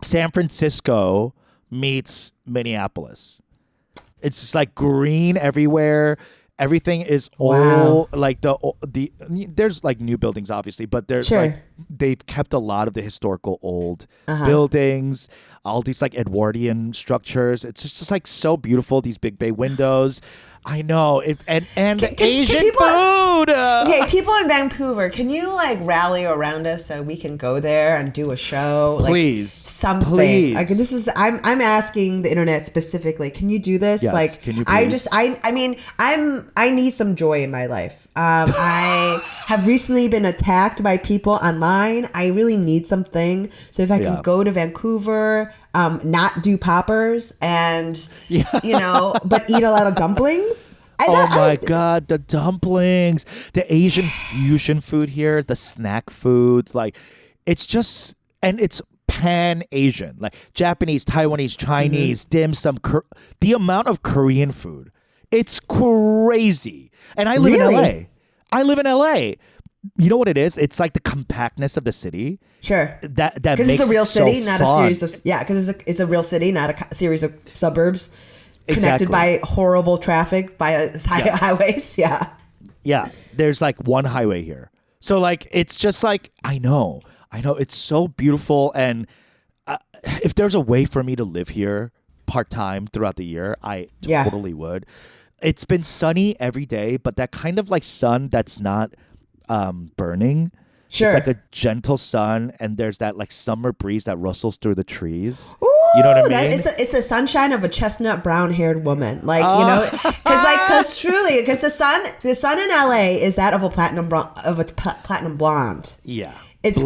San Francisco meets Minneapolis. It's just like green everywhere. Everything is old. Like the there's like new buildings obviously, but there's like they've kept a lot of the historical old buildings. All these like Edwardian structures. It's just like so beautiful. These big bay windows. I know it, and Asian food. Okay, people in Vancouver, can you like rally around us so we can go there and do a show? Please, like, something. Please. Like this is, I'm asking the internet specifically. Can you do this? Yes, like, can you please? I need some joy in my life. I have recently been attacked by people online. I really need something. So if I can go to Vancouver, not do poppers and but eat a lot of dumplings. God, the dumplings, the Asian fusion food here, the snack foods, like it's just, and it's pan-Asian, like Japanese, Taiwanese, Chinese, dim sum, the amount of Korean food, it's crazy. And I live in LA. You know what it is? It's like the compactness of the city. Sure. That because makes it's a real city, so not fun. a series of because it's a real city, not a series of suburbs connected by horrible traffic by highways. Yeah. There's like one highway here, so like it's just like I know it's so beautiful, and if there's a way for me to live here part-time throughout the year, I totally would. It's been sunny every day, but that kind of like sun that's not burning. Sure. It's like a gentle sun, and there's that like summer breeze that rustles through the trees. Ooh, you know what I mean? It's the sunshine of a chestnut brown haired woman. Like, because truly, because the sun in LA is that of a platinum blonde. Yeah. It's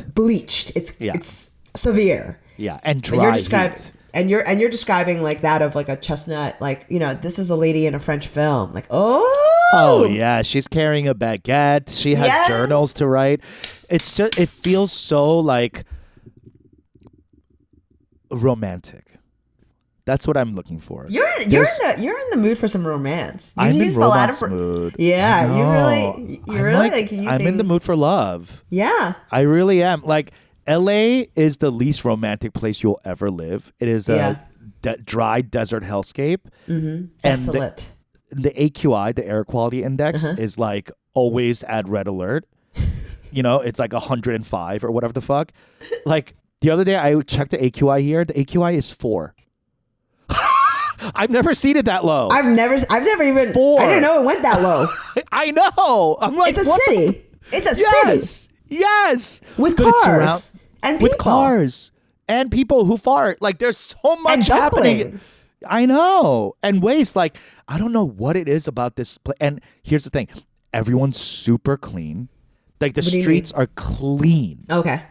bleached. It's severe. Yeah, and dry heat. And you're describing like that of like a chestnut, like, this is a lady in a French film. Like, oh yeah, she's carrying a baguette. She has journals to write. It's just, it feels so like romantic. That's what I'm looking for. You're in the mood for some romance. I'm in romance mood. Yeah, you're really like using. I'm in the mood for love. Yeah, I really am. Like, LA is the least romantic place you'll ever live. It is a dry desert hellscape. Mm-hmm. Desolate. And the AQI, the air quality index, is like always at red alert. It's like 105 or whatever the fuck. Like the other day, I checked the AQI here. The AQI is 4. I've never seen it that low. I've never even 4. I didn't know it went that low. I know. I'm like, it's a city. It's a city. Yes. With cars and people. With cars and people who fart. Like, there's so much happening. I know. And waste. Like, I don't know what it is about this place. And here's the thing. Everyone's super clean. Like, the streets are clean. Okay.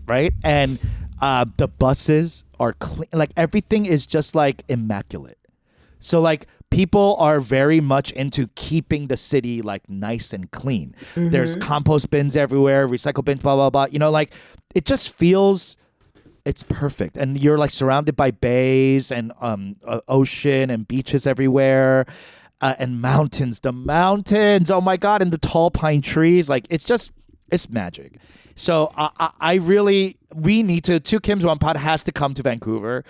Right? And the buses are clean. Like, everything is just, like, immaculate. So, like, people are very much into keeping the city like nice and clean. Mm-hmm. There's compost bins everywhere, recycle bins, blah, blah, blah. Like it just feels, it's perfect. And you're like surrounded by bays and ocean and beaches everywhere and mountains. The mountains, oh my God, and the tall pine trees. Like it's magic. So we need to, Two Kims One Pod has to come to Vancouver.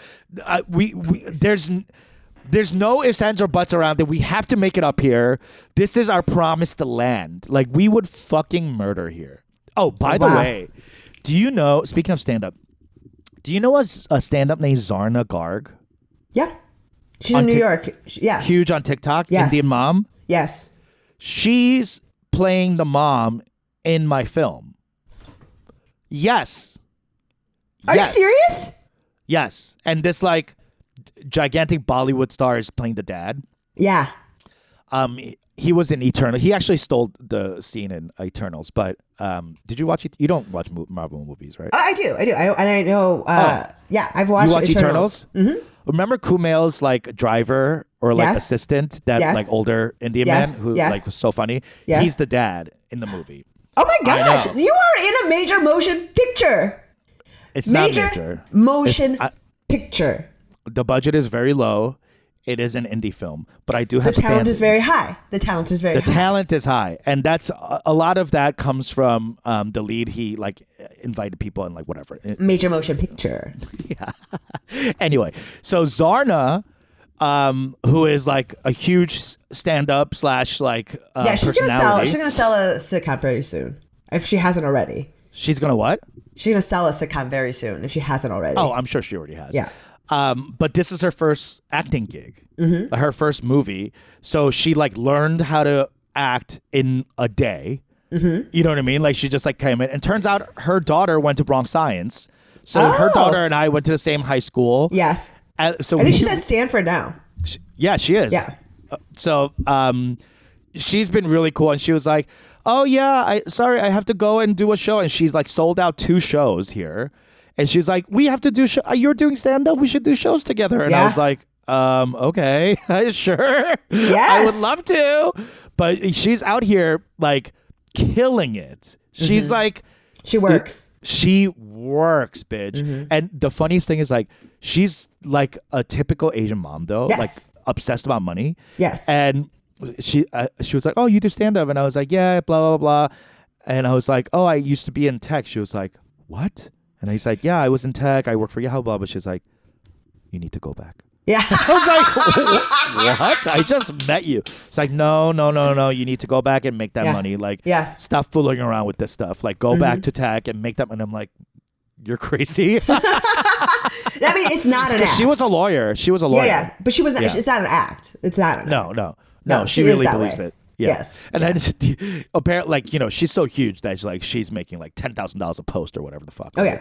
There's no ifs, ands, or buts around it. We have to make it up here. This is our promised land. Like, we would fucking murder here. Oh, by the way, do you know, speaking of stand-up, do you know a stand-up named Zarna Garg? Yeah. She's in New York. Yeah. Huge on TikTok. Yes. Indian mom. Yes. She's playing the mom in my film. Yes. Are you serious? Yes. And this, like, gigantic Bollywood star is playing the dad. Yeah. He was in Eternal. He actually stole the scene in Eternals. But did you watch it? You don't watch Marvel movies, right? I do. I know. Yeah, I've watched. You watch Eternals? Mm-hmm. Remember Kumail's like driver or like assistant, that like older Indian man who like was so funny. Yes. He's the dad in the movie. Oh my gosh! You are in a major motion picture. It's not major motion picture. The budget is very low. it is an indie film, but I do The have talent is standards. very high. The talent is very The high. talent is high, and that's a lot of that comes from the lead. He like invited people and like whatever. Major motion picture. Anyway, so Zarna, who is like a huge stand-up slash like Yeah, she's gonna sell. personality. She's gonna sell a sitcom very soon if she hasn't already. She's gonna what? She's gonna sell a sitcom very soon if she hasn't already. Oh, I'm sure she already has. Yeah. But this is her first acting gig, her first movie. So she like learned how to act in a day. You know what I mean? Like she just like came in, and turns out her daughter went to Bronx Science. So her Oh. daughter and I went to the same high school. Yes. So I think she's at Stanford now. yeah, she is. Yeah. So she's been really cool, and she was like, "Oh yeah, I have to go and do a show," and she's like sold out 2 shows here, and she's like, "We have to do you're doing stand up, we should do shows together," and I Yeah. was like, okay, sure, Yes. I would love to, but she's out here like killing it. She's like. She works. She works, bitch. And the funniest thing is like she's like a typical Asian mom though, Yes. like obsessed about money. Yes. And she was like, "Oh, you do stand up?" And I was like, "Yeah, blah blah blah." And I was like, "Oh, I used to be in tech." She was like, "What?" And he's like, "Yeah, I was in tech. I work for Yahoo." Blah. But she's like, "You need to go back." Yeah. I was like, "What? I just met you." It's like, no. You need to go back and make that Yeah. money. Like, Yes. stop fooling around with this stuff. Like, go back to tech and make that. And I'm like, you're crazy. I mean, it's not an act. She was a lawyer. Yeah. But she was not. Yeah. It's not an act. It's not an act. No. she She is really that believes way. it. Yeah. Yes. And then apparently, like, you know, she's so huge that she's making like $10,000 a post or whatever the fuck. Oh yeah.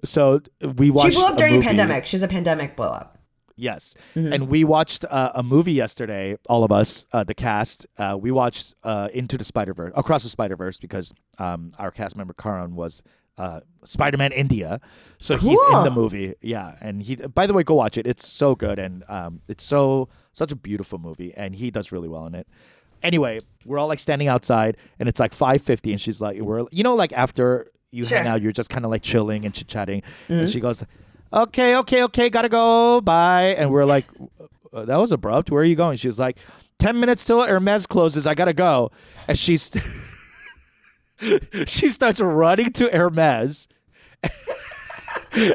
So we watched. She blew up a during the movie. pandemic. She's a pandemic blow up. Yes. And we watched a movie yesterday, all of us, the cast. We watched Into the Spider-Verse, Across the Spider-Verse, because our cast member Karan was Spider-Man India. So he's in the movie. Yeah. And he, by the way, go watch it. It's so good. And it's such a beautiful movie. And he does really well in it. Anyway, we're all like standing outside and it's like 5:50 and she's like, like after you Sure. hang out, you're just kind of like chilling and chit-chatting. And she goes, okay, gotta go, bye. And we're like, that was abrupt. Where are you going? She was like, 10 minutes till Hermes closes. I gotta go. And she starts running to Hermes.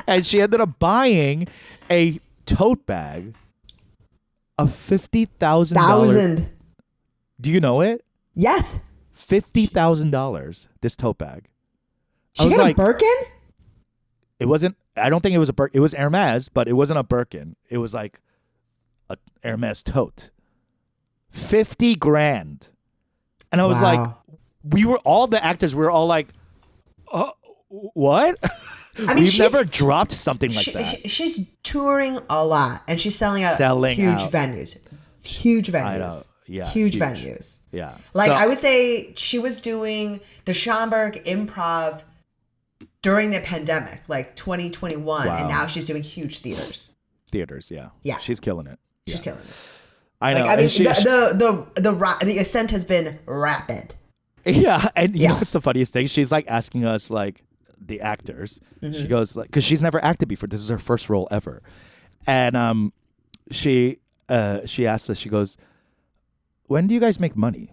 And she ended up buying a tote bag of $50,000. Thousand. Do you know it? Yes. $50,000. This tote bag. I She was got like, a Birkin? It wasn't. I don't think it was a Birkin. It was Hermes, but it wasn't a Birkin. It was like a Hermes tote. 50 grand. And I was like, all the actors were all like, what? I mean, We've never dropped something like that. She's touring a lot and she's selling out Selling huge out. venues. Huge venues. I know. Yeah, Huge huge. venues. Yeah. Like, So- I would say she was doing the Schaumburg Improv during the pandemic, like 2021, Wow. and now she's doing huge theaters. theaters. Yeah. Yeah. She's killing it. She's Yeah. killing it. I know. Like, I mean, And she- the ascent has been rapid. Yeah, and you Yeah. know what's the funniest thing? She's like asking us like the actors. She goes like, because she's never acted before. This is her first role ever, and she asked us. She goes, "When do you guys make money?"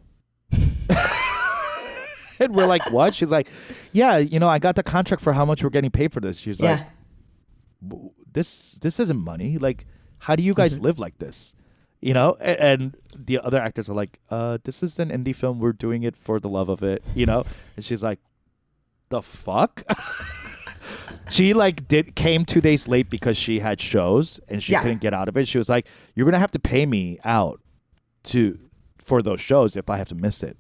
And we're like, "What?" She's like, "Yeah, I got the contract for how much we're getting paid for this." She's like, Yeah. "This isn't money. Like, how do you guys live like this?" And the other actors are like, this is an indie film. We're doing it for the love of it, And she's like, the fuck? She came 2 days late because she had shows and she Yeah. couldn't get out of it. She was like, you're going to have to pay me out for those shows if I have to miss it.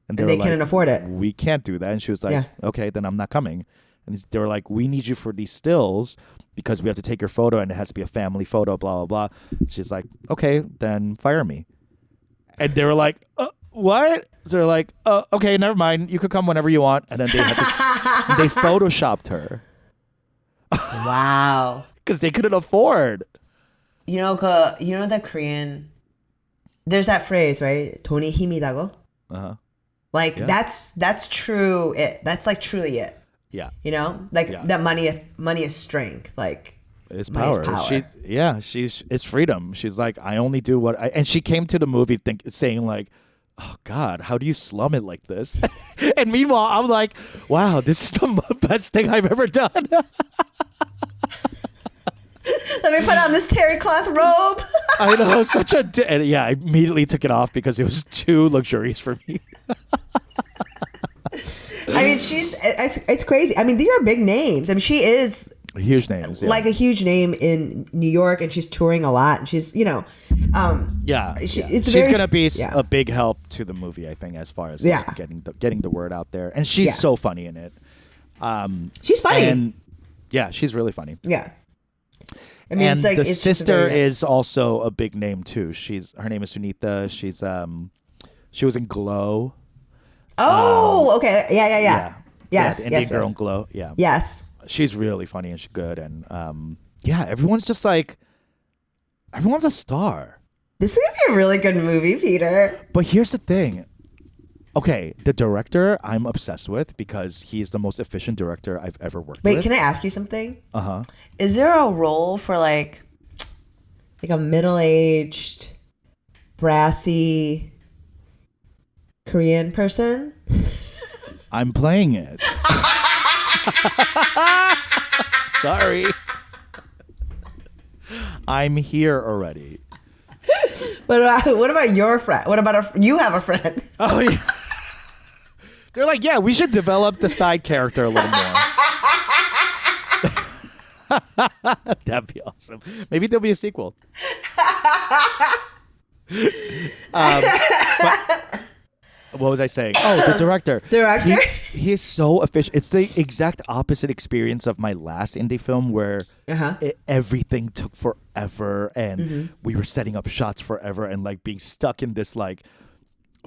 And And were they couldn't afford it. We can't do that. And she was like, Yeah. okay, then I'm not coming. And they were like, we need you for these stills because we have to take your photo and it has to be a family photo, blah, blah, blah. She's like, okay, then fire me. And they were like, what? So they're like, okay, never mind. You could come whenever you want. And then they photoshopped her Wow. because they couldn't afford. You know the Korean. There's that phrase, right? 돈이 힘이다고. Uh-huh. Like Yeah. that's true. That's like truly it. Yeah. Like Yeah. that money is strength. Like is Money is power. power. It's freedom. She's like, I only do what I, and she came to the movie saying like, oh God, how do you slum it like this? And meanwhile, I'm like, wow, this is the best thing I've ever done. Let me put on this terry cloth robe. I know, and yeah, I immediately took it off because it was too luxurious for me. I mean, it's crazy. I mean, these are big names. I mean, she is huge names, yeah. like a huge name in New York, and she's touring a lot. And she's, she's gonna be a big help to the movie, I think, as far as like, getting the word out there. And she's so funny in it. She's funny, and yeah, she's really funny. Yeah. I mean, and it's like the sister is also a big name too. Her name is Sunita. She was in Glow. Oh, okay, yeah. Yes, the Indian girl in Glow. Yeah. Yes. She's really funny and she's good, and everyone's just like, everyone's a star. This is gonna be a really good movie, Peter. But here's the thing. Okay, the director I'm obsessed with because he's the most efficient director I've ever worked with. Wait, can I ask you something? Uh-huh. Is there a role for like a middle-aged, brassy Korean person? I'm playing it. Sorry. I'm here already. What about your friend? What about you have a friend? Oh, yeah. They're like, yeah, we should develop the side character a little more. That'd be awesome. Maybe there'll be a sequel. What was I saying? Oh, the director. Director? He is so efficient. It's the exact opposite experience of my last indie film where everything took forever and we were setting up shots forever and like being stuck in this like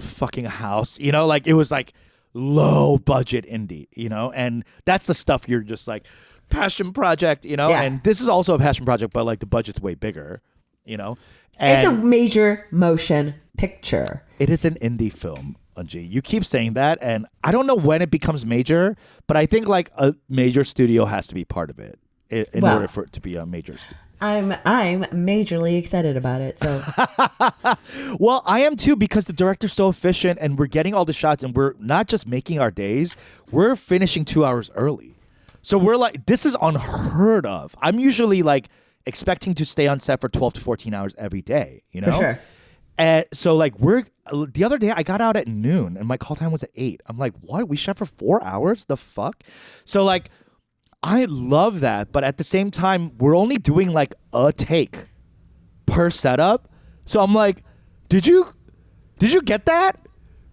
fucking house, like it was like low budget indie, and that's the stuff you're just like passion project, and this is also a passion project, but like the budget's way bigger, and it's a major motion picture. It is an indie film. You keep saying that, and I don't know when it becomes major, but I think like a major studio has to be part of it in order for it to be a major studio. I'm majorly excited about it. So, well, I am too because the director's so efficient, and we're getting all the shots, and we're not just making our days; we're finishing 2 hours early. So we're like, this is unheard of. I'm usually like expecting to stay on set for 12 to 14 hours every day. For sure. And so like the other day I got out at noon and my call time was at 8. I'm like, what? We shot for 4 hours? The fuck? So like, I love that, but at the same time, we're only doing like a take per setup. So I'm like, did you get that?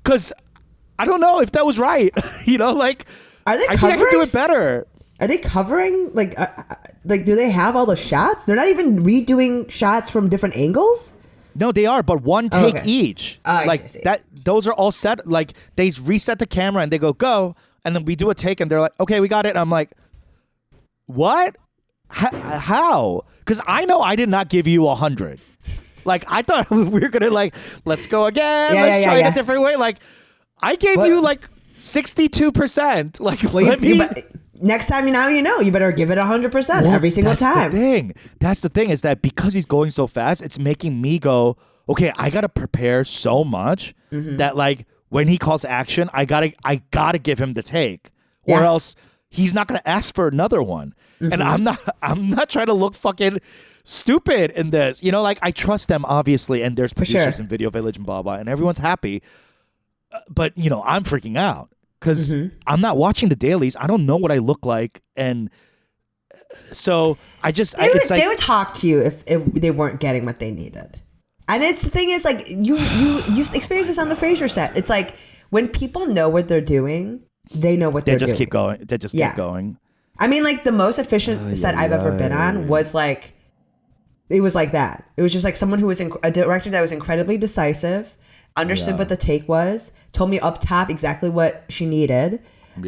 Because I don't know if that was right. Like, are they I think I could do it better. Are they covering like do they have all the shots? They're not even redoing shots from different angles? No, they are, but one take each. I see. That. Those are all set. Like they reset the camera and they go, and then we do a take, and they're like, okay, we got it. And I'm like, what? How? Because I know I did not give you 100. Like I thought we were gonna like, let's go again. Let's try it a different way. Like I gave you like 62%. Like next time you better give it 100% every single time. That's the thing is that because he's going so fast, it's making me go, okay, I gotta prepare so much that like when he calls action, I gotta give him the take, or else he's not gonna ask for another one. And I'm not trying to look fucking stupid in this. Like I trust them obviously, and there's producers in Video Village and blah blah, and everyone's happy. But I'm freaking out. Because I'm not watching the dailies. I don't know what I look like. And so I just... They would talk to you if they weren't getting what they needed. And the thing is, like, you experience this on the Frasier set. It's like, when people know what they're doing, they know what they're doing. They just keep going. I mean, like, the most efficient set I've ever been on was like... It was like that. It was just like someone who was... a director that was incredibly decisive, understood what the take was, told me up top exactly what she needed,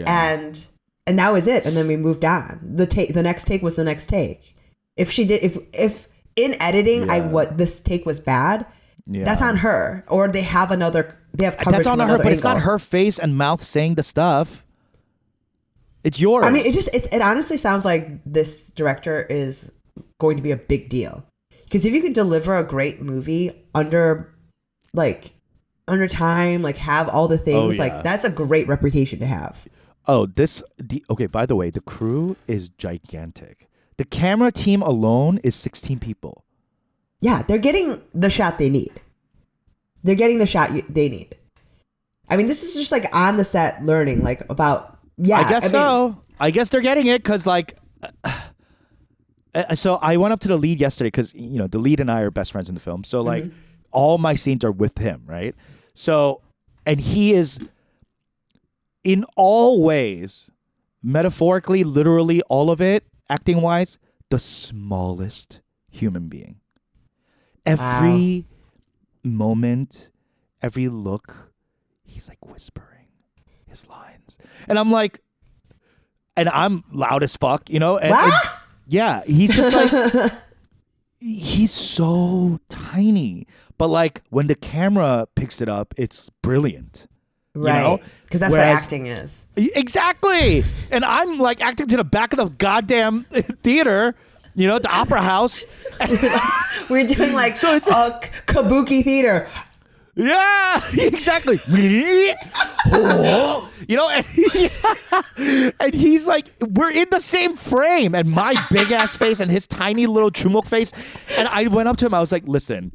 and that was it. And then we moved on. The next take was the next take. If in editing this take was bad, that's on her. Or they have coverage. That's on her, but it's not her face and mouth saying the stuff. It's yours. I mean, it honestly sounds like this director is going to be a big deal. Because if you could deliver a great movie under time, like have all the things, like that's a great reputation to have. Okay, by the way, the crew is gigantic. The camera team alone is 16 people. Yeah, they're getting the shot they need. They need. I mean, this is just like on the set learning, like about, I guess they're getting it because like, so I went up to the lead yesterday because, you know, the lead and I are best friends in the film. So like all my scenes are with him, right? So, and he is in all ways, metaphorically, literally, all of it, acting wise, the smallest human being. Every moment, every look, he's like whispering his lines. And I'm like, and I'm loud as fuck, you know? And yeah, he's just like, he's so tiny. But like when the camera picks it up, it's brilliant. Right. Because that's what acting is. Exactly. And I'm like acting to the back of the goddamn theater, you know, the opera house. We're doing like kabuki theater. Yeah, exactly. You know, and he's like, we're in the same frame, and my big ass face and his tiny little chumok face. And I went up to him, I was like, listen,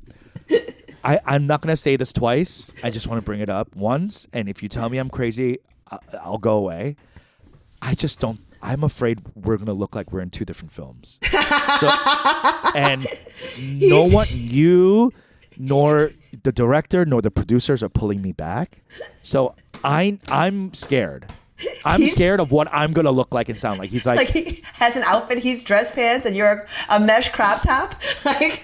I'm not going to say this twice. I just want to bring it up once. And if you tell me I'm crazy, I'll go away. I'm afraid we're going to look like we're in two different films. And no one, you, nor the director, nor the producers are pulling me back. So I'm scared. He's scared of what I'm going to look like and sound like. He's like he has an outfit, he's dress pants, and you're a mesh crop top. Like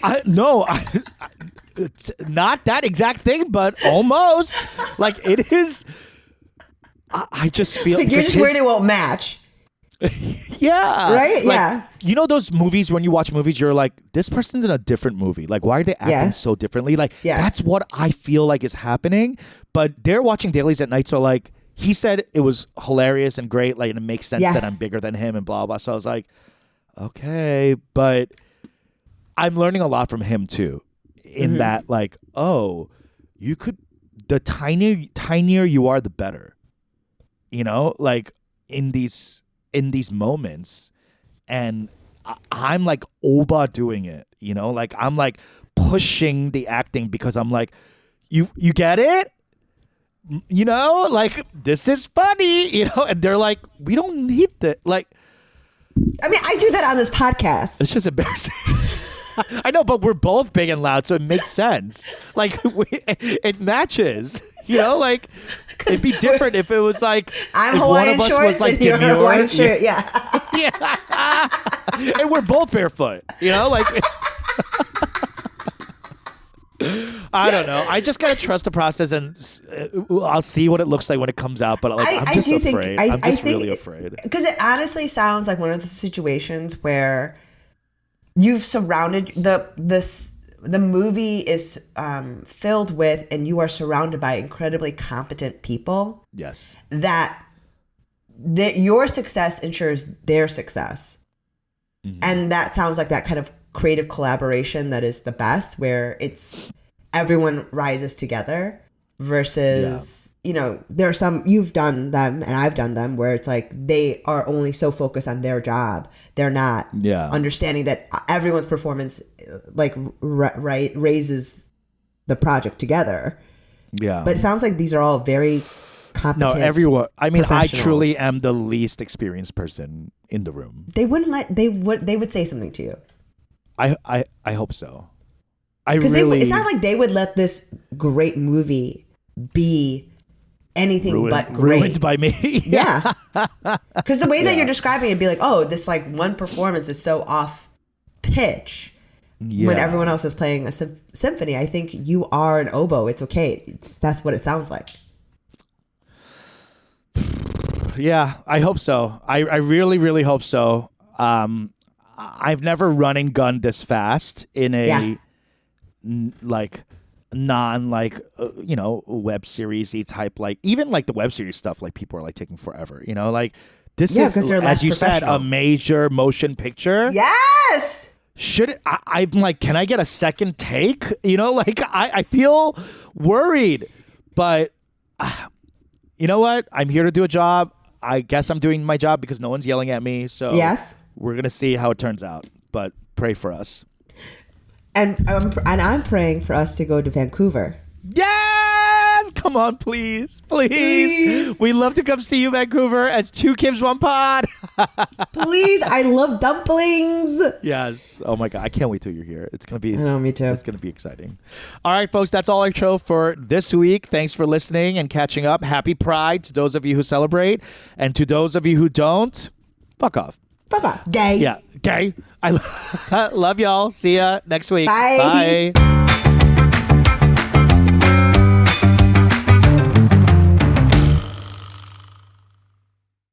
it's not that exact thing, but almost. Like it is. I just feel like you're just worried it won't match. Yeah. Right? Like, yeah. You know those movies when you watch movies, you're like, this person's in a different movie. Like, why are they acting so differently? Like, that's what I feel like is happening. But they're watching Dailies at Night, so like, he said it was hilarious and great, like, and it makes sense that I'm bigger than him and blah, blah. So I was like, okay. But I'm learning a lot from him too. In that, like, you could, the tinier you are, the better. You know, like in these moments, and I'm like Oba doing it. You know, like I'm like pushing the acting because I'm like, you get it. You know, like this is funny. You know, and they're like, we don't need that. Like, I mean, I do that on this podcast. It's just embarrassing. I know, but we're both big and loud, so it makes sense. Like, it matches. You know, like, it'd be different if it was like, I'm Hawaiian shorts and you're a Hawaiian shirt. Yeah. Yeah. And we're both barefoot. You know, like, I don't know. I just got to trust the process, and I'll see what it looks like when it comes out. But like, I'm just afraid. I'm just really afraid. Because it honestly sounds like one of those situations where you've surrounded the movie is filled with, and you are surrounded by incredibly competent people. Yes. That your success ensures their success. Mm-hmm. And that sounds like that kind of creative collaboration that is the best, where it's everyone rises together versus, you know, there are some, you've done them and I've done them, where it's like they are only so focused on their job. They're not understanding that everyone's performance like raises the project together. Yeah. But it sounds like these are all very competent. No, everyone. I mean, I truly am the least experienced person in the room. They would say something to you. I hope so. It's not like they would let this great movie be anything but great. Ruined by me. Yeah. Because the way that you're describing it, be like, oh, this like one performance is so off pitch when everyone else is playing a symphony. I think you are an oboe. It's okay. That's what it sounds like. Yeah, I hope so. I really, really hope so. I've never run and gunned this fast in a like non like you know, web seriesy type, like even like the web series stuff, like people are like taking forever, you know, like this is, they're less as you said, a major motion picture. Yes. I'm like, can I get a second take? Like I feel worried, but you know what? I'm here to do a job. I guess I'm doing my job because no one's yelling at me. So yes, we're going to see how it turns out, but pray for us. And I'm praying for us to go to Vancouver. Yes! Come on, please. We'd love to come see you, Vancouver, as Two Kims, One Pod. Please, I love dumplings. Yes. Oh my God, I can't wait till you're here. It's gonna be. I know, me too. It's gonna be exciting. All right, folks, that's all our show for this week. Thanks for listening and catching up. Happy Pride to those of you who celebrate, and to those of you who don't, fuck off. Fuck off, gay. Yeah, gay. I love y'all. See ya next week. Bye. Bye.